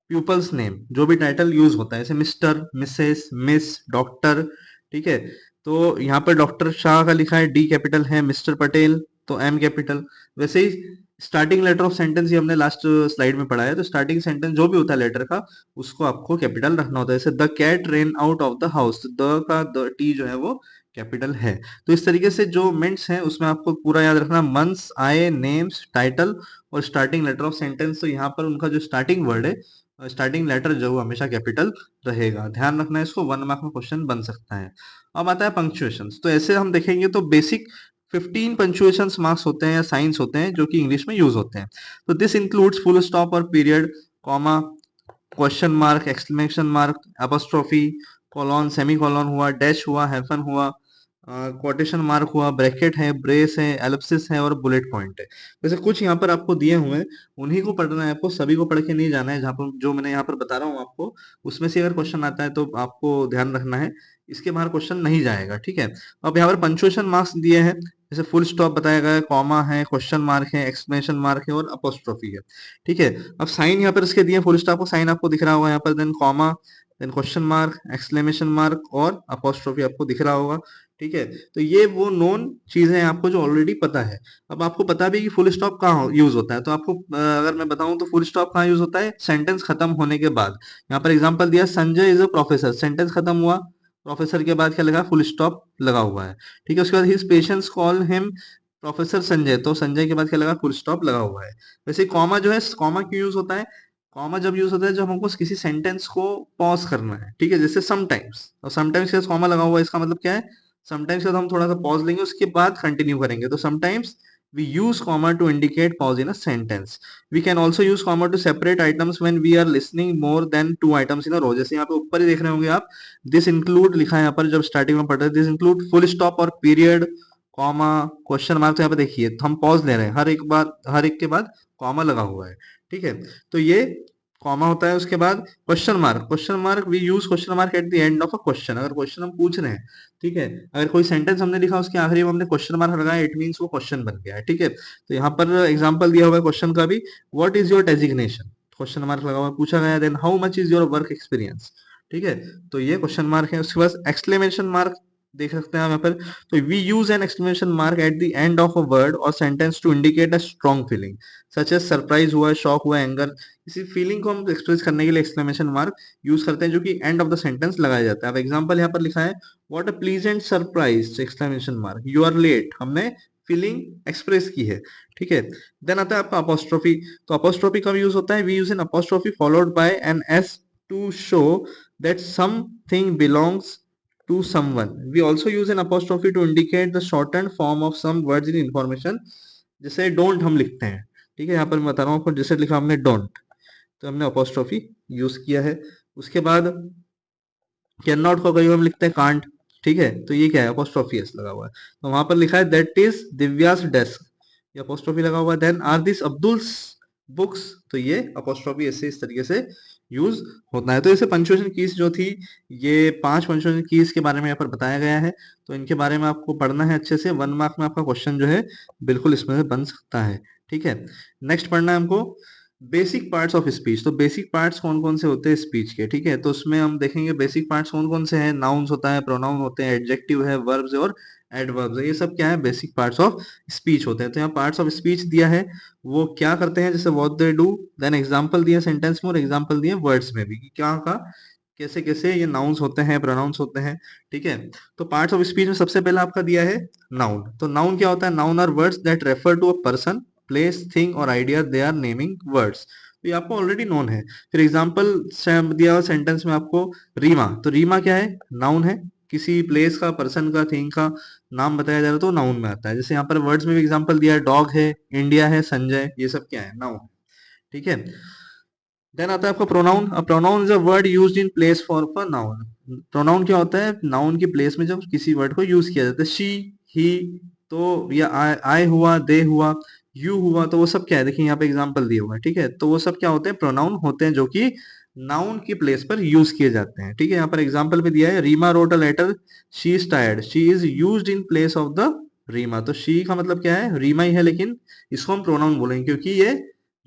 Speaker 1: people's name. जो भी टाइटल यूज होता है जैसे मिस्टर, मिसेस, मिस, डॉक्टर। ठीक है, तो यहाँ पर डॉक्टर शाह का लिखा है डी कैपिटल है, मिस्टर पटेल तो एम कैपिटल। वैसे ही स्टार्टिंग लेटर ऑफ सेंटेंस ही हमने लास्ट स्लाइड में पढ़ा है, तो स्टार्टिंग सेंटेंस जो भी होता है लेटर का उसको आपको कैपिटल रखना होता है। जैसे the cat ran out of the house, the का द टी जो है वो कैपिटल है। तो इस तरीके से जो मिनट्स हैं उसमें आपको पूरा याद रखना, मंथ्स आए, नेम्स, टाइटल और स्टार्टिंग लेटर ऑफ सेंटेंस। तो यहाँ पर उनका जो स्टार्टिंग वर्ड है, स्टार्टिंग लेटर जो हमेशा कैपिटल रहेगा, ध्यान रखना है इसको, 1 मार्क में क्वेश्चन बन सकता है। अब आता है पंक्चुएशन। तो ऐसे हम देखेंगे तो बेसिक 15 पंक्चुएशन मार्क्स होते हैं या साइंस होते हैं जो कि इंग्लिश में यूज होते हैं। तो दिस इंक्लूड्स फुल स्टॉप और period, comma, question mark, exclamation mark, apostrophe, colon, semi colon हुआ, डैश हुआ, हाइफन हुआ, कोटेशन मार्क हुआ, ब्रैकेट है, ब्रेस है, एलिप्सिस है और बुलेट पॉइंट है। वैसे कुछ यहाँ पर आपको दिए हुए हैं, उन्हीं को पढ़ना है आपको, सभी को पढ़ के नहीं जाना है। जहाँ पर जो मैंने यहाँ पर बता रहा हूँ आपको, उसमें से अगर क्वेश्चन आता है तो आपको ध्यान रखना है, इसके बाहर क्वेश्चन नहीं जाएगा। ठीक है, अब यहाँ पर पंक्चुएशन मार्क्स दिए हैं, जैसे फुल स्टॉप बताया गया है, कॉमा है, क्वेश्चन मार्क है, एक्सक्लेमेशन मार्क है और अपोस्ट्रोफी है। ठीक है, अब साइन यहाँ पर इसके दिए, फुल स्टॉप को साइन आपको दिख रहा होगा यहाँ पर, then comma, then question mark, exclamation mark और अपोस्ट्रोफी आपको दिख रहा होगा। ठीक है, तो ये वो नोन चीजें हैं आपको जो ऑलरेडी पता है। अब आपको पता भी है कि फुल स्टॉप कहाँ यूज होता है, तो आपको अगर मैं बताऊं तो फुल स्टॉप कहाँ यूज होता है, सेंटेंस खत्म होने के बाद। यहाँ पर एग्जांपल दिया Sanjay is a professor, sentence खत्म हुआ, प्रोफेसर के बाद क्या लगा, फुल स्टॉप लगा हुआ है। ठीक है, उसके बाद his patients call him professor Sanjay, तो संजय के बाद क्या लगा, फुल स्टॉप लगा हुआ है। वैसे कॉमा जो है, कॉमा क्यों यूज होता है, कॉमा जब यूज होता है जब हमको किसी सेंटेंस को पॉज करना है। ठीक है, जैसे समटाइम्स, और समटाइम्स के साथ कॉमा लगा हुआ है, इसका मतलब क्या है, समटाइम्स के साथ हम थोड़ा सा पॉज लेंगे उसके बाद कंटिन्यू करेंगे, तो sometimes we use comma to indicate pause in a sentence. We can also use comma to separate items when we are listening more than 2 items in a row. जैसे यहाँ पे ऊपर ही देख रहे होंगे आप, this include लिखा है यहाँ पर, जब स्टार्टिंग में पढ़ रहे हैं, this include full stop और period, कॉमा, क्वेश्चन मार्क। तो यहाँ पे देखिए तो हम पॉज ले रहे हैं, हर एक के बाद कॉमा लगा हुआ है। ठीक है, तो ये कॉमा होता है। उसके बाद question mark, question mark we use question mark at the end of a question, अगर क्वेश्चन हम पूछ रहे हैं। ठीक है, अगर कोई सेंटेंस हमने लिखा उसके आखिरी में हमने क्वेश्चन मार्क लगाया, इट मींस वो क्वेश्चन बन गया है। ठीक है, तो यहाँ पर एग्जांपल दिया हुआ है क्वेश्चन का भी, what is your designation, question mark लगा हुआ है, पूछा गया। Then how much is your work experience. ठीक है, तो ये क्वेश्चन मार्क है। उसके बाद एक्सक्लेमेशन मार्क देख सकते हैं आप यहाँ पर, तो we use an exclamation mark at the end of a word और sentence to indicate a strong feeling, such as surprise हुआ, शॉक हुआ, एंगर। इसी फीलिंग को हम एक्सप्रेस करने के लिए एक्सक्लेमेशन मार्क यूज करते हैं, जो कि एंड ऑफ द सेंटेंस लगाया जाता है। अब एग्जांपल यहाँ पर लिखा है what a pleasant surprise, exclamation mark, you are late, हमने फीलिंग एक्सप्रेस की है। ठीक है, देन आता है आपका अपोस्ट्रोफी। तो अपोस्ट्रोफी कब यूज होता है, we use an apostrophe followed by an S to show that something belongs to someone. We also use an apostrophe to indicate the shortened form of some words in information. जैसे don't हम लिखते हैं। ठीक है, यहाँ पर मैं बता रहा हूँ आपको, जैसे लिखा हमने don't, तो हमने अपोस्ट्रोफी यूज किया है। उसके बाद कैन नॉट को कभी हम लिखते हैं कांट। ठीक है, तो ये क्या है, अपोस्ट्रोफी एस लगा हुआ है, तो वहां पर लिखा है दैट इज दिव्यास डेस्क, ये अपोस्ट्रोफी लगा हुआ है। Then are this Abdul's books, तो ये अपोस्ट्रोफी एस से इस तरीके से यूज होता है। तो ऐसे पंक्चुएशन कीज जो थी, ये 5 पंक्चुएशन कीज के बारे में यहाँ पर बताया गया है, तो इनके बारे में आपको पढ़ना है अच्छे से। 1 मार्क में आपका क्वेश्चन जो है बिल्कुल इसमें से बन सकता है। ठीक है, नेक्स्ट पढ़ना है हमको बेसिक पार्ट्स ऑफ स्पीच। तो बेसिक पार्ट्स कौन कौन से होते हैं स्पीच के, ठीक है, तो उसमें हम देखेंगे बेसिक पार्ट्स कौन कौन से हैं। नाउन्स होता है, प्रोनाउन होते हैं, एडजेक्टिव है, वर्ब्स है और एडवर्ब्स है, ये सब क्या है, बेसिक पार्ट्स ऑफ स्पीच होते हैं। तो यहाँ पार्ट्स ऑफ स्पीच दिया है, वो क्या करते हैं, जैसे what they do, then example दिए सेंटेंस में और एग्जांपल दिए वर्ड्स में भी, कि क्या का कैसे कैसे ये नाउन्स होते हैं, प्रोनाउंस होते हैं। ठीक है, तो पार्ट्स ऑफ स्पीच में सबसे पहला आपका दिया है नाउन। तो नाउन क्या होता है? Noun are words that refer to a person, place, thing और idea, they are naming words. तो ये आपको ऑलरेडी नोन है। फिर एग्जाम्पल दिया हुआ सेंटेंस में आपको रीमा, तो रीमा क्या है? नाउन है। किसी प्लेस का, पर्सन का, थिंग का नाम बताया जा रहा है तो नाउन में आता है। जैसे यहाँ पर वर्ड्स में भी एग्जाम्पल दिया है, डॉग है, इंडिया है, संजय, ये सब क्या है? नाउन। ठीक है, देन आता है आपका pronoun. Pronoun is a word used in place for a noun. Pronoun क्या होता है? नाउन की प्लेस में जब किसी वर्ड को यूज किया जाता है। शी, ही, तो या आई हुआ, दे हुआ, यू हुआ, तो वो सब क्या है? देखिए यहाँ पे एग्जांपल दिए हुए हैं। ठीक है, तो वो सब क्या होते हैं? प्रोनाउन होते हैं जो कि नाउन की प्लेस पर यूज किए जाते हैं। ठीक है, यहाँ पर एग्जांपल भी दिया है, Reema wrote a letter, she is tired, she is used in place of the Reema. तो शी का मतलब क्या है? रीमा ही है, लेकिन इसको हम प्रोनाउन बोलेंगे क्योंकि ये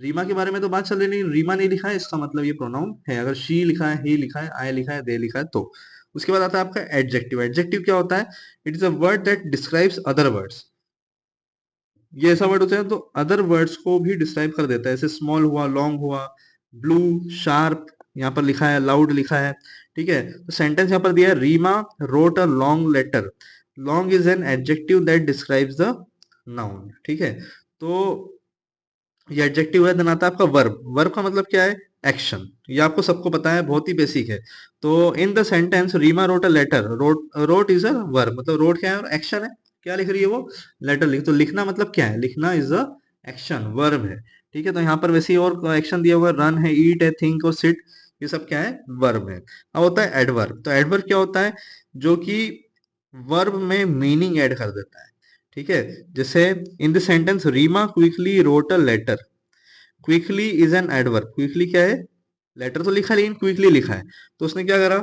Speaker 1: रीमा के बारे में तो बात चल रही नहीं, रीमा नहीं लिखा है, इसका मतलब ये प्रोनाउन है। अगर शी लिखा है, ही लिखा है, आई लिखा है, दे लिखा है तो। उसके बाद आता है आपका एडजेक्टिव। एडजेक्टिव क्या होता है? It is a word that describes other words. ये ऐसा वर्ड होता है तो अदर वर्ड्स को भी डिस्क्राइब कर देता है। जैसे स्मॉल हुआ, लॉन्ग हुआ, ब्लू, शार्प, यहाँ पर लिखा है, लाउड लिखा है। ठीक है, तो सेंटेंस यहाँ पर दिया है, Reema wrote a long letter. Long is an adjective that describes the noun. ठीक है, तो ये एडजेक्टिव है। देन आता है आपका वर्ब। वर्ब का मतलब क्या है? एक्शन। ये आपको सबको पता है, बहुत ही बेसिक है। तो in the sentence Reema wrote a letter, wrote, wrote is a verb, मतलब रोट क्या है और एक्शन है। क्या लिख रही है वो? लेटर लिख। तो लिखना मतलब क्या है? लिखना इज अ एक्शन, वर्ब है। ठीक है, तो यहाँ पर वैसे ही और एक्शन दिया हुआ है, रन है, ईट है, थिंक और सिट, ये सब क्या है? वर्ब है। अब होता है एडवर्ब। तो एडवर्ब क्या होता है? जो कि वर्ब में मीनिंग ऐड कर देता है। ठीक है, जैसे in the sentence Reema quickly wrote a letter. Quickly is an adverb. Quickly क्या है? लेटर तो लिखा है लेकिन क्विकली लिखा है, तो उसने क्या करा?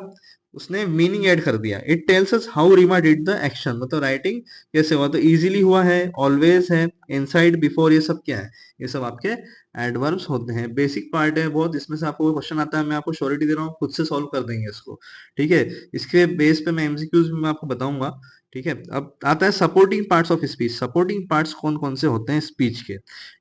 Speaker 1: उसने मीनिंग ऐड कर दिया। It tells us how Reema did the action, मतलब राइटिंग कैसे हुआ। तो इजीली हुआ है, ऑलवेज है, इनसाइड, बिफोर, ये सब क्या है? ये सब आपके एडवर्ब्स होते हैं। बेसिक पार्ट है बहुत, इसमें से आपको कोई क्वेश्चन आता है, मैं आपको श्योरिटी दे रहा हूँ, खुद से सॉल्व कर देंगे इसको। ठीक है, इसके बेस पे मैं एमसीक्यूज भी मैं आपको बताऊंगा। ठीक है, अब आता है supporting parts of speech. Supporting parts कौन कौन से होते हैं स्पीच के?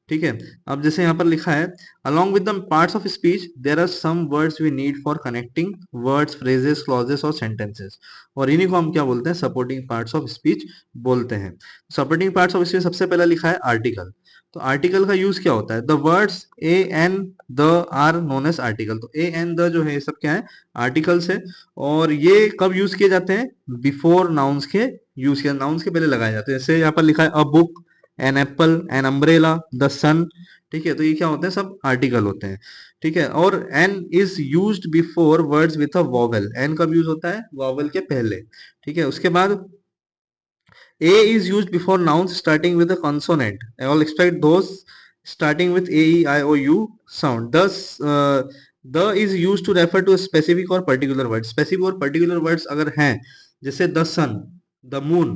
Speaker 1: ठीक है, अब जैसे यहाँ पर लिखा है, along with the parts of speech there are some words we need for connecting words, phrases, clauses और sentences, और इन्हीं को हम क्या बोलते हैं? सपोर्टिंग पार्ट्स ऑफ स्पीच बोलते हैं। सपोर्टिंग पार्ट्स ऑफ स्पीच सबसे पहला लिखा है आर्टिकल। तो आर्टिकल का यूज क्या होता है? The words a an the are known as article. तो ए एन द जो है ये सब क्या है? आर्टिकल्स है। और ये कब यूज किए जाते हैं? बिफोर नाउन्स के यूज किया, नाउन्स के पहले लगाए जाते हैं। जैसे यहाँ पर लिखा है a book, an apple, an umbrella, the sun. ठीक है, तो ये क्या होते हैं? सब आर्टिकल होते हैं। ठीक है, और an is used before words with a vowel. An कब यूज होता है? वॉवेल के पहले। ठीक है, उसके बाद A is used before nouns starting with a consonant. I all expect those starting with A, E, I, O, U sound. Thus, the is used to refer to a specific or particular word. Specific और particular words अगर हैं, जैसे the sun, the moon,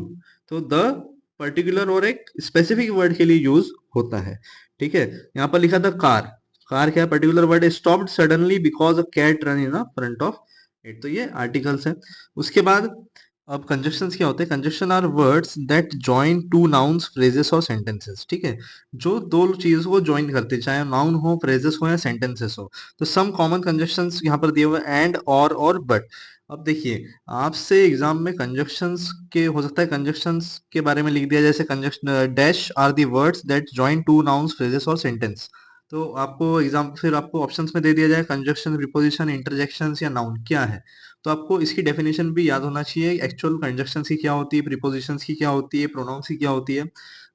Speaker 1: तो the particular और एक specific word के लिए use होता है। ठीक है, यहाँ पर लिखा था कार। कार क्या है? पर्टिकुलर वर्ड है। Stopped suddenly because a cat run in front of it, तो ये आर्टिकल्स है। उसके बाद अब कंजक्शंस क्या होते हैं? Conjunction are words that join two nouns, phrases और सेंटेंसेस। ठीक है, जो दो चीजों को जॉइन करते हैं, चाहे नाउन हो, फ्रेजेस हो या सेंटेंसेस हो। तो सम कॉमन कंजक्शंस यहाँ पर दिए हुए एंड, और बट। अब देखिए, आपसे एग्जाम में कंजक्शंस के हो सकता है कंजक्शंस के बारे में लिख दिया, जैसे conjunction dash are the words that join two nouns, phrases और सेंटेंस। तो आपको एग्जाम फिर आपको ऑप्शंस में दे दिया जाए कंजक्शन, प्रीपोजिशन, इंटरजेक्शंस या नाउन क्या है। तो आपको इसकी डेफिनेशन भी याद होना चाहिए, एक्चुअल कंजक्शंस की क्या होती है, प्रीपोजिशंस की क्या होती है, प्रोनाउंस की क्या होती है।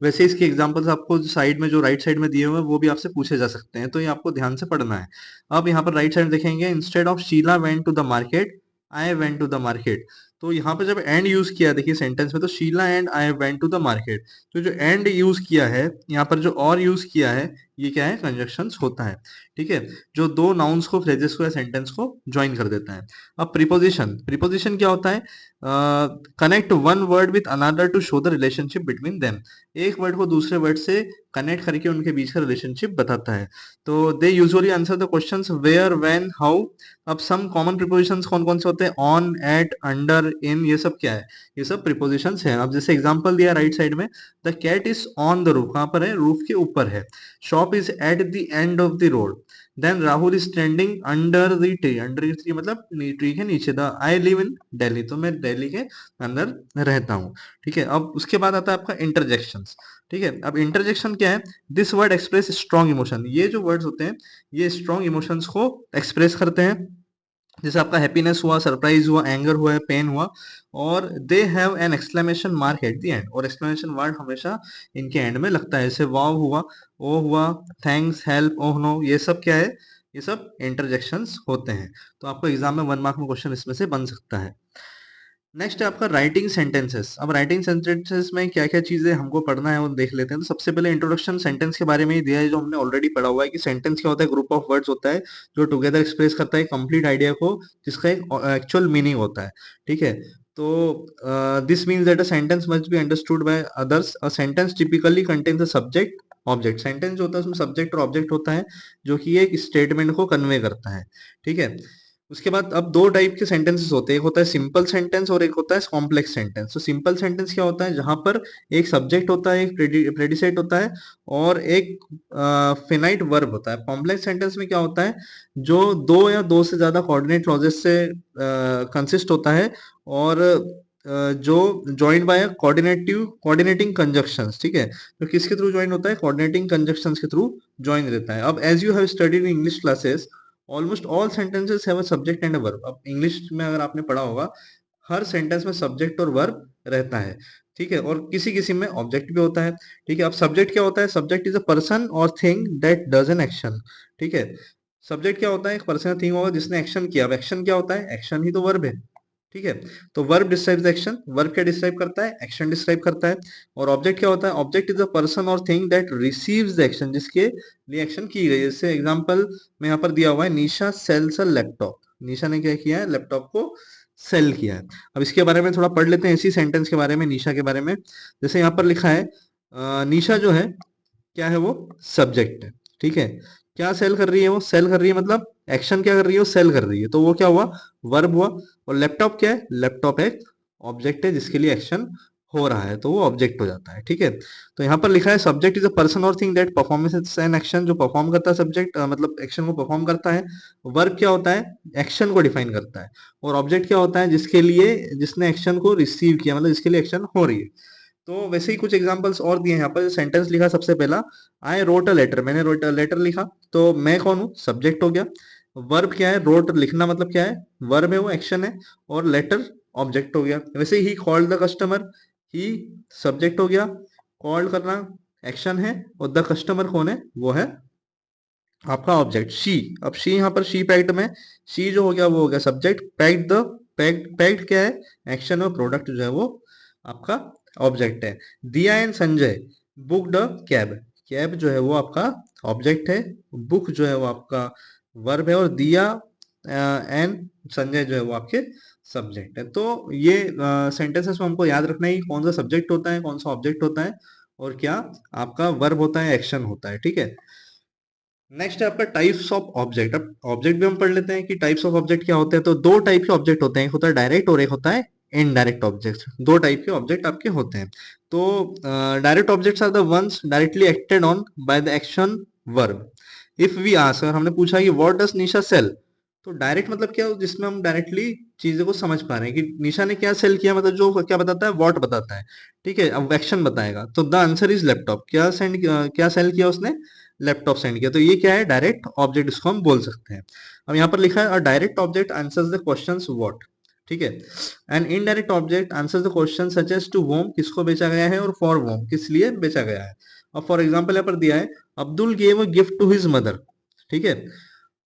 Speaker 1: वैसे इसके एग्जांपल्स आपको साइड में, जो राइट साइड में दिए हुए हैं, वो भी आपसे पूछे जा सकते हैं, तो ये आपको ध्यान से पढ़ना है। अब यहाँ पर राइट साइड देखेंगे, instead of Sheela went to the market, I went to the market. तो यहाँ पे जब एंड यूज किया, देखिए सेंटेंस में, तो Sheela and I went to the market. तो जो एंड यूज किया है यहाँ पर, जो और यूज किया है, ये क्या है? कंजक्शंस होता है। ठीक है, जो दो नाउन्स को, फ्रेजेस को या सेंटेंस को ज्वाइन कर देता है। अब प्रीपोजिशन। प्रीपोजिशन क्या होता है? Connect one word with another to show the relationship between them. एक वर्ड को दूसरे वर्ड से कनेक्ट करके उनके बीच का रिलेशनशिप बताता है। तो they usually answer the questions where, when, how. अब सम कॉमन प्रीपोजिशंस कौन कौन से होते हैं? ऑन, एट, अंडर, इन, ये सब क्या है? ये सब प्रीपोजिशंस हैं। अब जैसे एग्जांपल दिया राइट साइड में, the cat is on the roof. कहाँ पर है? रूफ के ऊपर है। Shop is at the end of the road. Then Rahul is standing under the tree, under the tree मतलब ट्री के नीचे। The I live in Delhi, तो मैं दिल्ली के अंदर रहता हूँ। ठीक है, अब उसके बाद आता है आपका इंटरजेक्शंस। ठीक है, अब इंटरजेक्शन क्या है? This word express strong emotion, ये जो वर्ड्स होते हैं ये स्ट्रॉन्ग इमोशंस को एक्सप्रेस करते हैं। जैसे आपका हैप्पीनेस हुआ, सरप्राइज हुआ, एंगर हुआ, पेन हुआ, और they have an exclamation mark at the and, और एक्सक्लेमेशन वर्ड हमेशा इनके एंड में लगता है। जैसे वाव हुआ, ओ हुआ, थैंक्स, हेल्प, ओह नो, ये सब क्या है? ये सब इंटरजेक्शंस होते हैं। तो आपको एग्जाम में 1 मार्क में क्वेश्चन इसमें से बन सकता है। नेक्स्ट है आपका राइटिंग सेंटेंसेस। अब राइटिंग सेंटेंसेस में क्या क्या चीजें हमको पढ़ना है वो देख लेते हैं। तो सबसे पहले इंट्रोडक्शन सेंटेंस के बारे में ही दिया है, जो हमने ऑलरेडी पढ़ा हुआ है कि सेंटेंस क्या होता है? ग्रुप ऑफ वर्ड्स होता है जो टुगेदर एक्सप्रेस करता है कंप्लीट आइडिया को, जिसका एक एक्चुअल मीनिंग होता है। ठीक है, तो this means that a sentence must be understood by others. A sentence typically contains a subject object. Sentence जो होता है उसमें सब्जेक्ट और ऑब्जेक्ट होता है, जो कि एक स्टेटमेंट को कन्वे करता है। ठीक है, उसके बाद अब दो टाइप के सेंटेंसेस होते हैं, एक होता है सिंपल सेंटेंस और एक होता है कॉम्प्लेक्स सेंटेंस। तो सिंपल सेंटेंस क्या होता है? जहां पर एक सब्जेक्ट होता है, एक प्रेडिसेट होता है, और एक फिनाइट वर्ब होता है। कॉम्प्लेक्स सेंटेंस में क्या होता है? जो दो या दो से ज्यादा कोऑर्डिनेट क्लॉजेस से कंसिस्ट होता है, और जो ज्वाइंड बाय कोऑर्डिनेटिंग कंजक्शंस। ठीक है, तो किसके थ्रू ज्वाइन होता है? कोऑर्डिनेटिंग कंजक्शंस के थ्रू ज्वाइन रहता है। अब as you have studied in English classes, almost all sentences have a subject and a verb. अब इंग्लिश में अगर आपने पढ़ा होगा, हर सेंटेंस में सब्जेक्ट और वर्ब रहता है। ठीक है, और किसी किसी में ऑब्जेक्ट भी होता है। ठीक है, अब सब्जेक्ट क्या होता है? सब्जेक्ट इज अ पर्सन और thing that does an action. ठीक है, सब्जेक्ट क्या होता है? एक पर्सन थिंग होगा जिसने एक्शन किया। अब एक्शन क्या होता है? एक्शन ही तो वर्ब है। ठीक है, तो वर्ब डिस्क्राइब्स एक्शन। वर्ब क्या डिस्क्राइब करता है? एक्शन डिस्क्राइब करता है। और ऑब्जेक्ट क्या होता है? ऑब्जेक्ट इज अ पर्सन और thing that receives the action, जिसके लिए एक्शन की गई है। जैसे एग्जांपल में यहाँ पर दिया हुआ है, निशा सेल्स अ लैपटॉप। निशा ने क्या किया है? लैपटॉप को सेल किया है। अब इसके बारे में थोड़ा पढ़ लेते हैं, इसी सेंटेंस के बारे में, निशा के बारे में। जैसे यहाँ पर लिखा है, निशा जो है क्या है? वो सब्जेक्ट है। ठीक है, क्या सेल कर रही है? वो सेल कर रही है, मतलब एक्शन क्या कर रही है? वो सेल कर रही है, तो वो क्या हुआ? वर्ब हुआ। और लैपटॉप क्या है? लैपटॉप एक ऑब्जेक्ट है जिसके लिए एक्शन हो रहा है, तो वो ऑब्जेक्ट हो जाता है। ठीक है, तो यहाँ पर लिखा है सब्जेक्ट इज अ पर्सन और thing that performance an action, जो परफॉर्म करता है सब्जेक्ट, मतलब एक्शन को परफॉर्म करता है। वर्ब क्या होता है? एक्शन को डिफाइन करता है। और ऑब्जेक्ट क्या होता है? जिसके लिए, जिसने एक्शन को रिसीव किया, मतलब जिसके लिए एक्शन हो रही है। तो वैसे ही कुछ एग्जांपल्स और दिए हैं यहाँ पर। सेंटेंस लिखा सबसे पहला, आई रोट अ लेटर, मैंने रोट अ लेटर लिखा। तो मैं कौन हूँ? सब्जेक्ट हो गया। वर्ब क्या है? रोट लिखना मतलब क्या है? वर्ब है, वो एक्शन है। और लेटर ऑब्जेक्ट हो गया। वैसे he called the customer, he subject हो गया, कॉल्ड करना एक्शन है, और द कस्टमर कौन है? वो है आपका ऑब्जेक्ट, शी। अब शी, यहाँ पर शी पैक्ड में, शी जो हो गया वो हो गया सब्जेक्ट। पैक्ड द, पैक्ड क्या है? एक्शन, और प्रोडक्ट जो है वो आपका ऑब्जेक्ट है। दिया and Sanjay book the cab, cab जो है वो आपका ऑब्जेक्ट है। बुक जो है वो आपका वर्ब है, और दिया एंड संजय जो है वो आपके सब्जेक्ट है। तो ये सेंटेंसेस में हमको याद रखना है कि कौन सा सब्जेक्ट होता है, कौन सा ऑब्जेक्ट होता है, और क्या आपका वर्ब होता है, एक्शन होता है। ठीक है, नेक्स्ट है आपका टाइप्स ऑफ ऑब्जेक्ट। अब ऑब्जेक्ट भी हम पढ़ लेते हैं कि टाइप्स ऑफ ऑब्जेक्ट क्या होते हैं। तो दो टाइप के ऑब्जेक्ट होते हैं, एक होता है डायरेक्ट और एक होता है इनडायरेक्ट ऑब्जेक्ट। दो टाइप के ऑब्जेक्ट आपके होते हैं। तो direct objects are the ones directly acted on by the action verb. If we ask, अगर हमने पूछा कि व्हाट डज निशा सेल, तो डायरेक्ट मतलब क्या? जिसमें हम डायरेक्टली चीजों को समझ पा रहे हैं कि निशा ने क्या सेल किया, मतलब जो क्या बताता है? व्हाट बताता है। ठीक है, अब एक्शन बताएगा, तो द आंसर इज लैपटॉप। क्या सेंड, क्या सेल किया उसने? लैपटॉप सेंड किया। तो ये क्या है? डायरेक्ट ऑब्जेक्ट, इसको हम बोल सकते हैं। अब यहाँ पर लिखा है a direct object answers the questions what. ठीक है, an indirect object answers the question such as to whom, किसको बेचा गया है, और फॉर वोम, किस लिए बेचा गया है। अब फॉर एग्जांपल यहाँ पर दिया है, Abdul gave a gift to his mother. ठीक है,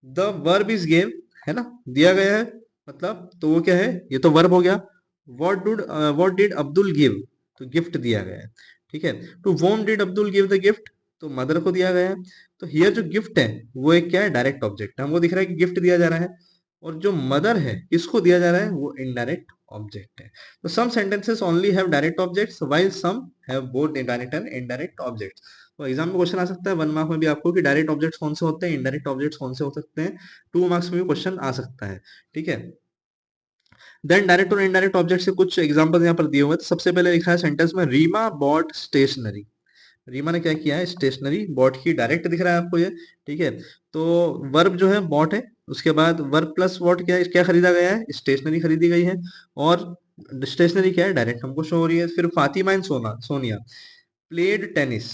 Speaker 1: द वर्ब इज गेव, है ना, दिया गया है, मतलब तो वो क्या है? ये तो वर्ब हो गया। व्हाट डिड अब्दुल गिव, तो गिफ्ट दिया गया है। ठीक है, to whom did Abdul give the gift, तो मदर को दिया गया है। तो हियर जो गिफ्ट है वो एक क्या है? डायरेक्ट ऑब्जेक्ट है, हमको दिख रहा है कि गिफ्ट दिया जा रहा है। और जो मदर है, किसको दिया जा रहा है? वो इनडायरेक्ट ऑब्जेक्ट है। तो some sentences only have direct objects while some have both direct and indirect objects. तो एग्जाम में क्वेश्चन आ सकता है 1 मार्क में भी आपको कि डायरेक्ट ऑब्जेक्ट्स कौन से होते हैं, इनडायरेक्ट ऑब्जेक्ट्स कौन से हो सकते हैं। 2 मार्क्स में भी क्वेश्चन आ सकता है। ठीक है, देन डायरेक्ट और इनडायरेक्ट ऑब्जेक्ट से कुछ एग्जांपल यहाँ पर दिए हुए हैं। तो सबसे पहले लिखा है सेंटेंस में, रीमा बॉट स्टेशनरी। रीमा ने क्या किया है, स्टेशनरी बॉट की, डायरेक्ट दिख रहा है आपको ये, ठीक है। तो वर्ब जो है बॉट है, उसके बाद वर्ब प्लस वॉट क्या है, क्या खरीदा गया है, स्टेशनरी खरीदी गई है, और स्टेशनरी क्या है, डायरेक्ट हमको शो हो रही है। फिर Fatima and Sonia played tennis,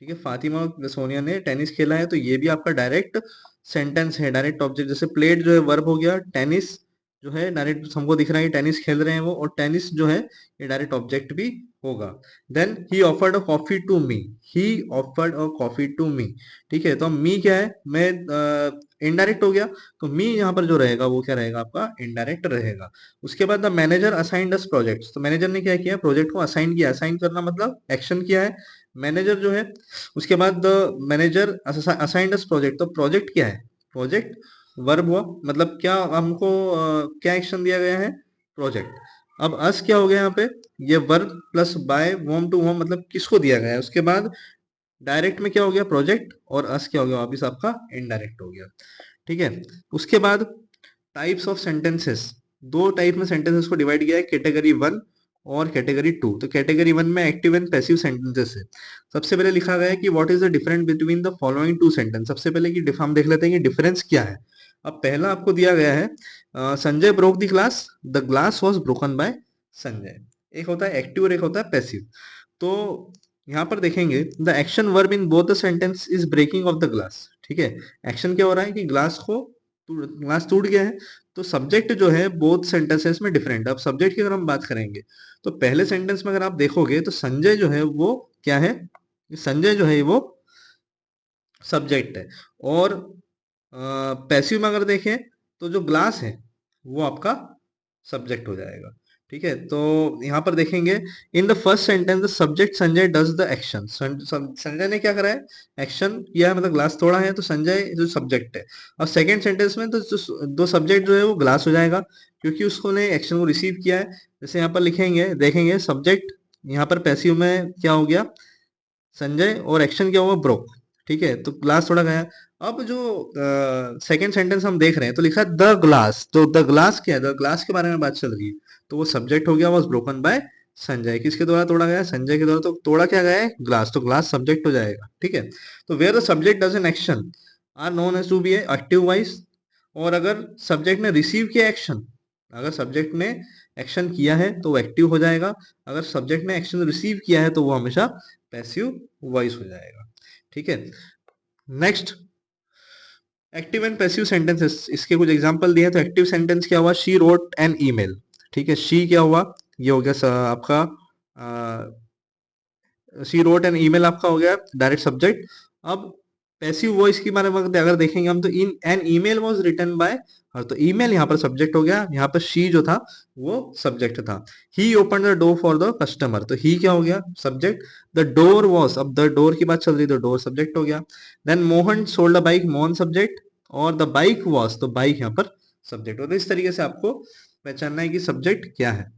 Speaker 1: ठीक है, फातिमा और सोनिया ने टेनिस खेला है, तो ये भी आपका डायरेक्ट सेंटेंस है, डायरेक्ट ऑब्जेक्ट। जैसे प्लेड जो है वर्ब हो गया, टेनिस जो है डायरेक्ट हमको दिख रहा है कि टेनिस खेल रहे हैं वो, और टेनिस जो है ये डायरेक्ट ऑब्जेक्ट भी होगा। Then he offered a coffee to me, he offered a coffee to me, ठीक है। तो मी क्या है, मैं इनडायरेक्ट हो गया, तो मी यहाँ पर जो रहेगा वो क्या रहेगा, आपका इनडायरेक्ट रहेगा। उसके बाद the manager assigned us projects, तो मैनेजर ने क्या किया, प्रोजेक्ट को असाइन किया, असाइन करना मतलब एक्शन किया है मैनेजर जो है। उसके बाद the manager assigned us project, तो प्रोजेक्ट क्या है, प्रोजेक्ट वर्ब हुआ, मतलब क्या हमको क्या एक्शन दिया गया है, प्रोजेक्ट। अब अस क्या हो गया यहाँ पे, ये verb plus by whom to whom, मतलब किसको दिया गया है। उसके बाद डायरेक्ट में क्या हो गया, प्रोजेक्ट, और अस क्या हो गया वापिस आपका इनडायरेक्ट हो गया, ठीक है। उसके बाद टाइप्स ऑफ सेंटेंसेस, दो टाइप में सेंटेंसेस को डिवाइड किया है, कैटेगरी वन और कैटेगरी टू। तो कैटेगरी वन में एक्टिव एंड पैसिव सेंटेंसेस है। सबसे पहले लिखा गया है कि what is the difference between the following two sentence. सबसे पहले कि हम देख लेते हैं कि डिफरेंस क्या है। अब पहला आपको दिया गया है, Sanjay broke the glass, the glass was broken by Sanjay. एक होता है एक्टिव और एक होता है पैसिव। तो यहाँ पर देखेंगे the action verb in both the sentence is breaking of the glass, ठीक है। एक्शन क्या हो रहा है कि ग्लास टूट गया है। तो सब्जेक्ट जो है बोथ सेंटेंसेस में डिफरेंट। अब सब्जेक्ट की अगर हम बात करेंगे, तो पहले सेंटेंस में अगर आप देखोगे तो संजय जो है वो क्या है, संजय जो है वो सब्जेक्ट है। और पैसिव में अगर देखें तो जो ग्लास है वो आपका सब्जेक्ट हो जाएगा, ठीक है। तो यहाँ पर देखेंगे in the first sentence the subject Sanjay does the action, Sanjay ने क्या करा है, एक्शन किया है, मतलब ग्लास तोड़ा है, तो संजय जो सब्जेक्ट है। और सेकंड सेंटेंस में तो जो दो सब्जेक्ट जो है वो ग्लास हो जाएगा, क्योंकि उसको ने एक्शन को रिसीव किया है। जैसे यहाँ पर लिखेंगे, देखेंगे सब्जेक्ट यहाँ पर पैसिव में क्या हो गया, संजय, और एक्शन क्या हुआ, ब्रोक, ठीक है। तो ग्लास थोड़ा गया। अब जो सेकंड सेंटेंस हम देख रहे हैं तो लिखा है द ग्लास, तो द ग्लास क्या है, द ग्लास के बारे में बात चल रही है, तो वो सब्जेक्ट हो गया, वॉज ब्रोकन बाय संजय। किसके द्वारा तोड़ा गया, संजय के द्वारा। तो तोड़ा क्या गया है, ग्लास, तो ग्लास सब्जेक्ट हो जाएगा, ठीक है। तो where the subject does an action are known as to be active voice. और अगर सब्जेक्ट ने रिसीव किया एक्शन, अगर सब्जेक्ट ने एक्शन किया है तो वो एक्टिव हो जाएगा, अगर सब्जेक्ट ने एक्शन रिसीव किया है तो वो हमेशा पैसिव वॉइस हो जाएगा, ठीक है। Next, active and passive sentences, इसके कुछ एग्जांपल दिए हैं। तो एक्टिव सेंटेंस क्या हुआ, शी रोट एन ईमेल, ठीक है। शी क्या हुआ, ये हो गया आपका शी रोट एन ईमेल, आपका हो गया डायरेक्ट सब्जेक्ट। अब पैसिव वॉइस की बारे में अगर देखेंगे हम, तो in an email was written by her, तो ईमेल यहाँ पर सब्जेक्ट हो गया, यहाँ पर शी जो था वो सब्जेक्ट था। He open the door for the customer, तो ही क्या हो गया, सब्जेक्ट। द डोर वॉज, अब द डोर की बात चल रही है तो डोर सब्जेक्ट हो गया। Then Mohan sold a bike, Mohan subject, और द बाइक वॉज, तो बाइक यहाँ पर सब्जेक्ट हो। तो इस तरीके से आपको पहचानना है कि सब्जेक्ट क्या है।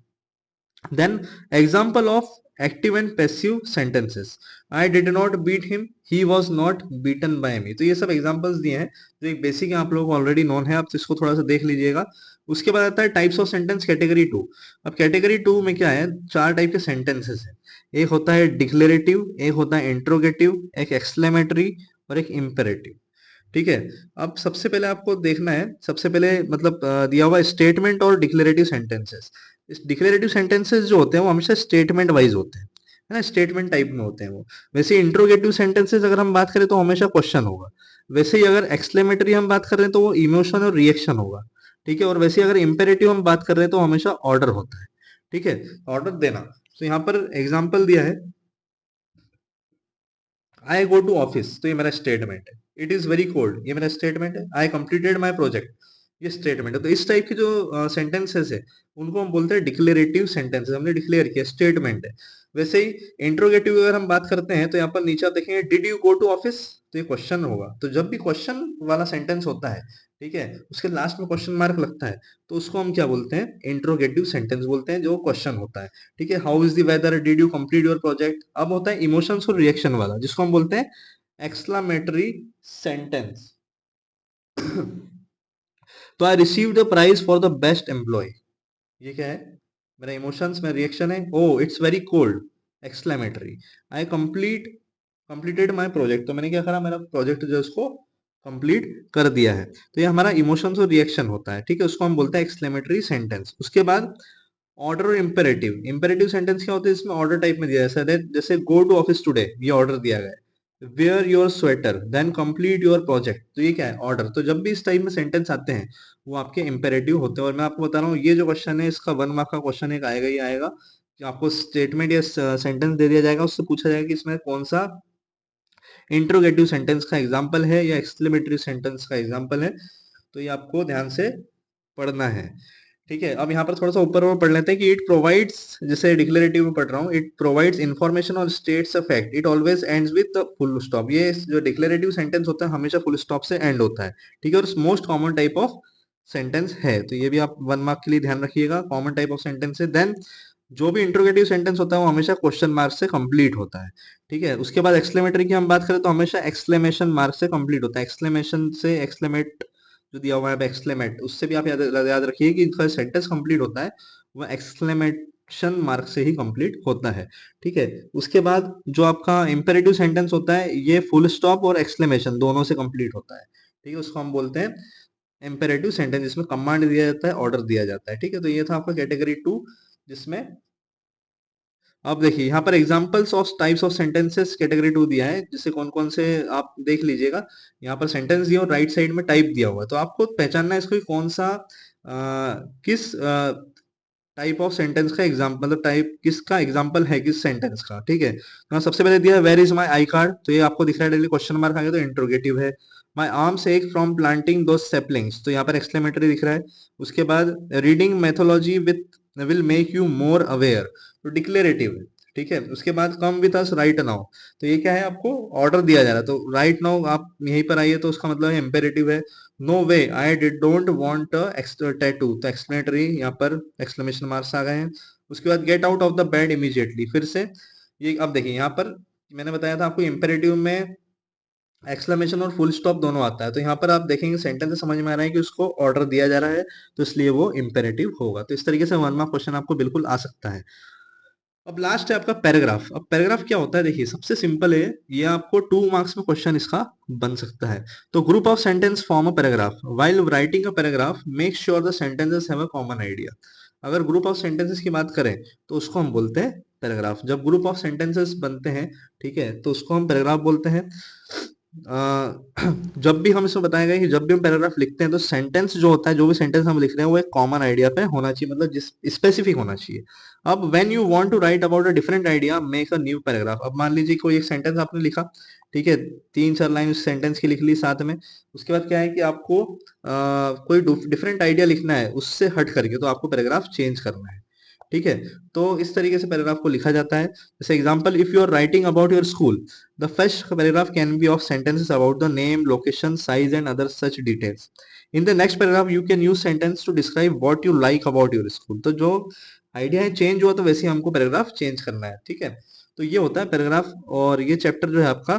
Speaker 1: Then example of active and passive sentences. I did not beat him. He was not beaten by me. तो ये सब examples दिए हैं जो एक बेसिक आप लोगों को ऑलरेडी नोन है, आप तो इसको थोड़ा सा देख लीजिएगा। उसके बाद आता है types of sentence category to. अब कैटेगरी टू में क्या है, चार टाइप के सेंटेंसेस है। एक होता है डिक्लेरेटिव, एक होता है इंट्रोगेटिव, एक एक्सक्लेमेटरी, और एक इम्पेरेटिव, ठीक है। अब सबसे पहले आपको देखना है, सबसे पहले मतलब दिया हुआ स्टेटमेंट और डिक्लेरेटिव सेंटेंसेस। इस डिक्लेरेटिव सेंटेंसेस जो होते हैं वो हमेशा स्टेटमेंट वाइज होते हैं, है ना, स्टेटमेंट टाइप में होते हैं वो। वैसे इंट्रोगेटिव सेंटेंसेस अगर हम बात करें तो हमेशा क्वेश्चन होगा। वैसे ही अगर एक्सक्लेमेटरी हम बात कर रहे हैं तो वो इमोशन और रिएक्शन होगा, ठीक है। और वैसे ही अगर इम्पेरेटिव हम बात कर रहे हैं तो हमेशा ऑर्डर होता है, ठीक है, ऑर्डर देना। तो यहाँ पर एग्जाम्पल दिया है, आई गो टू ऑफिस, तो ये मेरा स्टेटमेंट है। इट इज वेरी कोल्ड, ये मेरा स्टेटमेंट है। आई कंप्लीटेड माई प्रोजेक्ट, ये स्टेटमेंट है। तो इस टाइप के जो सेंटेंसेस है उनको हम बोलते हैं डिक्लेरेटिव सेंटेंसेस, हमने डिक्लेयर किया, स्टेटमेंट है। वैसे ही इंट्रोगेटिव अगर हम बात करते हैं तो यहाँ पर नीचे आप देखेंगे did you go to office, तो ये क्वेश्चन होगा। तो जब भी क्वेश्चन वाला सेंटेंस होता है, ठीक है, उसके लास्ट में क्वेश्चन मार्क लगता है, तो उसको हम क्या बोलते हैं, इंट्रोगेटिव सेंटेंस बोलते हैं, जो क्वेश्चन होता है, ठीक है। How is the weather, did you complete your project. अब होता है इमोशंस और रिएक्शन वाला, जिसको हम बोलते हैं एक्सक्लामेटरी सेंटेंस। तो I receive the prize for the best employ, ये क्या है, मेरा इमोशंस में रिएक्शन है, oh it's very cold, exclamatory. I complete completed my project, तो मैंने क्या करा, मेरा प्रोजेक्ट जो है उसको कंप्लीट कर दिया है। तो ये हमारा इमोशंस और रिएक्शन होता है, ठीक है, उसको हम बोलते हैं एक्सक्लेमेटरी सेंटेंस। उसके बाद ऑर्डर और इंपेरेटिव। इंपेरेटिव सेंटेंस क्या होता है, इसमें ऑर्डर टाइप में दिया है, जैसे गो टू ऑफिस टुडे, ये ऑर्डर दिया गया है। Where your sweater, then complete your project, तो ये क्या है, ऑर्डर। तो जब भी इस टाइप में सेंटेंस आते हैं वो आपके इंपेरेटिव होते हैं। और मैं आपको बता रहा हूँ, ये जो क्वेश्चन है इसका 1 मार्क का क्वेश्चन एक आएगा ही आएगा, कि आपको स्टेटमेंट या सेंटेंस दे दिया जाएगा, उससे पूछा जाएगा कि इसमें कौन सा इंट्रोगेटिव सेंटेंस का एग्जाम्पल है या एक्सक्लेमेटरी सेंटेंस का एग्जाम्पल है। तो ये आपको ध्यान से पढ़ना है, ठीक है। अब यहाँ पर थोड़ा सा ऊपर और पढ़ लेते हैं कि इट प्रोवाइड्स, जैसे डिक्लेरेटिव में पढ़ रहा हूँ, इट प्रोवाइड्स इन्फॉर्मेशन और states a fact, it always ends with full stop. ये जो डिक्लेरेटिव सेंटेंस होता है हमेशा फुल स्टॉप से एंड होता है, ठीक है, और most common type of sentence है। तो ये भी आप 1 मार्क के लिए ध्यान रखिएगा, कॉमन टाइप ऑफ सेंटेंस है। देन जो भी इंट्रोगेटिव सेंटेंस होता है वो हमेशा क्वेश्चन मार्क से कंप्लीट होता है, ठीक है। उसके बाद एक्सक्लेमेटरी की हम बात करें तो हमेशा एक्सक्लेमेशन मार्क से कंप्लीट होता है। एक्सक्लेमेशन से एक्सक्लेमेट जो दिया हुआ है एक्सक्लेमेट, उससे भी आप याद रखिए कि इनका सेंटेंस कंप्लीट होता है वो एक्सक्लेमेशन मार्क से ही कंप्लीट होता है, ठीक है। उसके बाद जो आपका इंपेरेटिव सेंटेंस होता है ये फुल स्टॉप और एक्सक्लेमेशन दोनों से कंप्लीट होता है, ठीक है, उसको हम बोलते हैं इंपेरेटिव सेंटेंस, जिसमें कमांड दिया जाता है, ऑर्डर दिया जाता है, ठीक है। तो ये था आपका कैटेगरी 2, जिसमें अब देखिए यहाँ पर examples of types of sentences category 2 दिया है, जिससे कौन कौन से आप देख लीजिएगा। यहाँ पर सेंटेंस दिया और राइट साइड में टाइप दिया हुआ है, तो आपको पहचानना है इसको कि कौन सा किस टाइप ऑफ सेंटेंस का एग्जाम्पल, मतलब टाइप किसका एग्जाम्पल है किस सेंटेंस का, ठीक है। तो सबसे पहले दिया है where is my I card, तो ये आपको दिख रहा है डायरेक्टली क्वेश्चन मार्क आ गया, तो इंट्रोगेटिव है। My arms ache from planting दो सेपलिंग्स, तो यहाँ पर एक्सक्लेमेटरी दिख रहा है। उसके बाद reading mythology with will make you more aware, तो डिक्लेरेटिव है, ठीक है। उसके बाद come with us right now, तो ये क्या है, आपको ऑर्डर दिया जा रहा है, तो राइट नाउ आप यहीं पर आइए, तो उसका मतलब इम्पेरेटिव है। No way I did don't want tattoo, तो एक्सप्लेनेटरी यहाँ पर एक्सक्लेमेशन मार्क्स आ गए हैं। उसके बाद get out of the bed immediately, फिर से ये अब देखिए यहाँ पर मैंने बताया था आपको इंपेरेटिव में एक्सक्लेमेशन और फुल स्टॉप दोनों आता है, तो यहाँ पर आप देखेंगे सेंटेंस से समझ में आ रहा है कि उसको ऑर्डर दिया जा रहा है, तो इसलिए वो इंपेरेटिव होगा। तो इस तरीके से 1 मार्क क्वेश्चन आपको बिल्कुल आ सकता है। अब लास्ट है आपका पैराग्राफ। अब पैराग्राफ क्या होता है, देखिए सबसे सिंपल है, ये आपको 2 मार्क्स में क्वेश्चन इसका बन सकता है। तो group of sentence form a paragraph, while writing a paragraph make sure the sentences have a common idea. अगर ग्रुप ऑफ सेंटेंसेस की बात करें तो उसको हम बोलते हैं पैराग्राफ। जब ग्रुप ऑफ सेंटेंसेस बनते हैं, ठीक है, तो उसको हम पैराग्राफ बोलते हैं। जब भी हम इसमें बताया गया कि जब भी हम पैराग्राफ लिखते हैं तो सेंटेंस जो होता है, जो भी सेंटेंस हम लिख रहे हैं वो एक कॉमन आइडिया पे होना चाहिए, मतलब जिस स्पेसिफिक होना चाहिए। अब when you want to write about a different idea make a new paragraph. अब मान लीजिए कोई एक सेंटेंस आपने लिखा, ठीक है, 3-4 लाइन उस सेंटेंस की लिख ली साथ में। उसके बाद क्या है कि आपको कोई डिफरेंट आइडिया लिखना है उससे हट करके, तो आपको पैराग्राफ चेंज करना है, ठीक है। तो इस तरीके से पैराग्राफ को लिखा जाता है। जैसे example, if you are writing about your school, the first paragraph can be of sentences about the name, location, size and other such details. In the next paragraph you can use sentence to describe what you like about your school. तो जो idea है change हुआ, तो वैसे ही हमको paragraph change करना है, ठीक है। तो ये होता है पैराग्राफ, और ये चैप्टर जो है आपका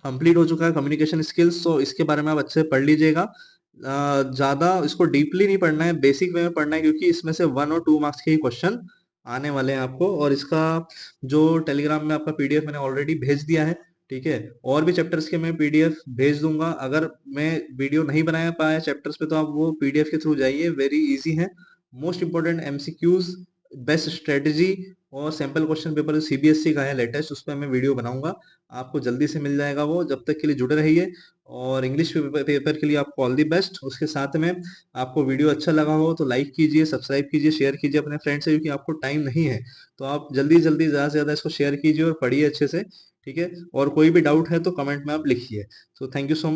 Speaker 1: कंप्लीट हो चुका है, कम्युनिकेशन स्किल्स। तो इसके बारे में आप अच्छे से पढ़ लीजिएगा। ज्यादा इसको डीपली नहीं पढ़ना है, बेसिक वे में पढ़ना है, क्योंकि इसमें से 1 और 2 मार्क्स के ही क्वेश्चन आने वाले हैं आपको। और इसका जो टेलीग्राम में आपका पीडीएफ मैंने ऑलरेडी भेज दिया है, ठीक है। और भी चैप्टर्स के मैं पीडीएफ भेज दूंगा। अगर मैं वीडियो नहीं बना पाया चैप्टर्स पे, तो आप वो पीडीएफ के थ्रू जाइए, वेरी इजी है। Most important MCQs, best strategy और सैंपल क्वेश्चन पेपर सीबीएसई का है लेटेस्ट, उस पर मैं वीडियो बनाऊंगा, आपको जल्दी से मिल जाएगा वो। जब तक के लिए जुड़े रहिए, और इंग्लिश पेपर के लिए आपको ऑल दी बेस्ट। उसके साथ में आपको वीडियो अच्छा लगा हो तो लाइक कीजिए, सब्सक्राइब कीजिए, शेयर कीजिए अपने फ्रेंड से, क्योंकि आपको टाइम नहीं है तो आप जल्दी जल्दी ज़्यादा से ज़्यादा इसको शेयर कीजिए और पढ़िए अच्छे से, ठीक है। और कोई भी डाउट है तो कमेंट में आप लिखिए। So thank you so much.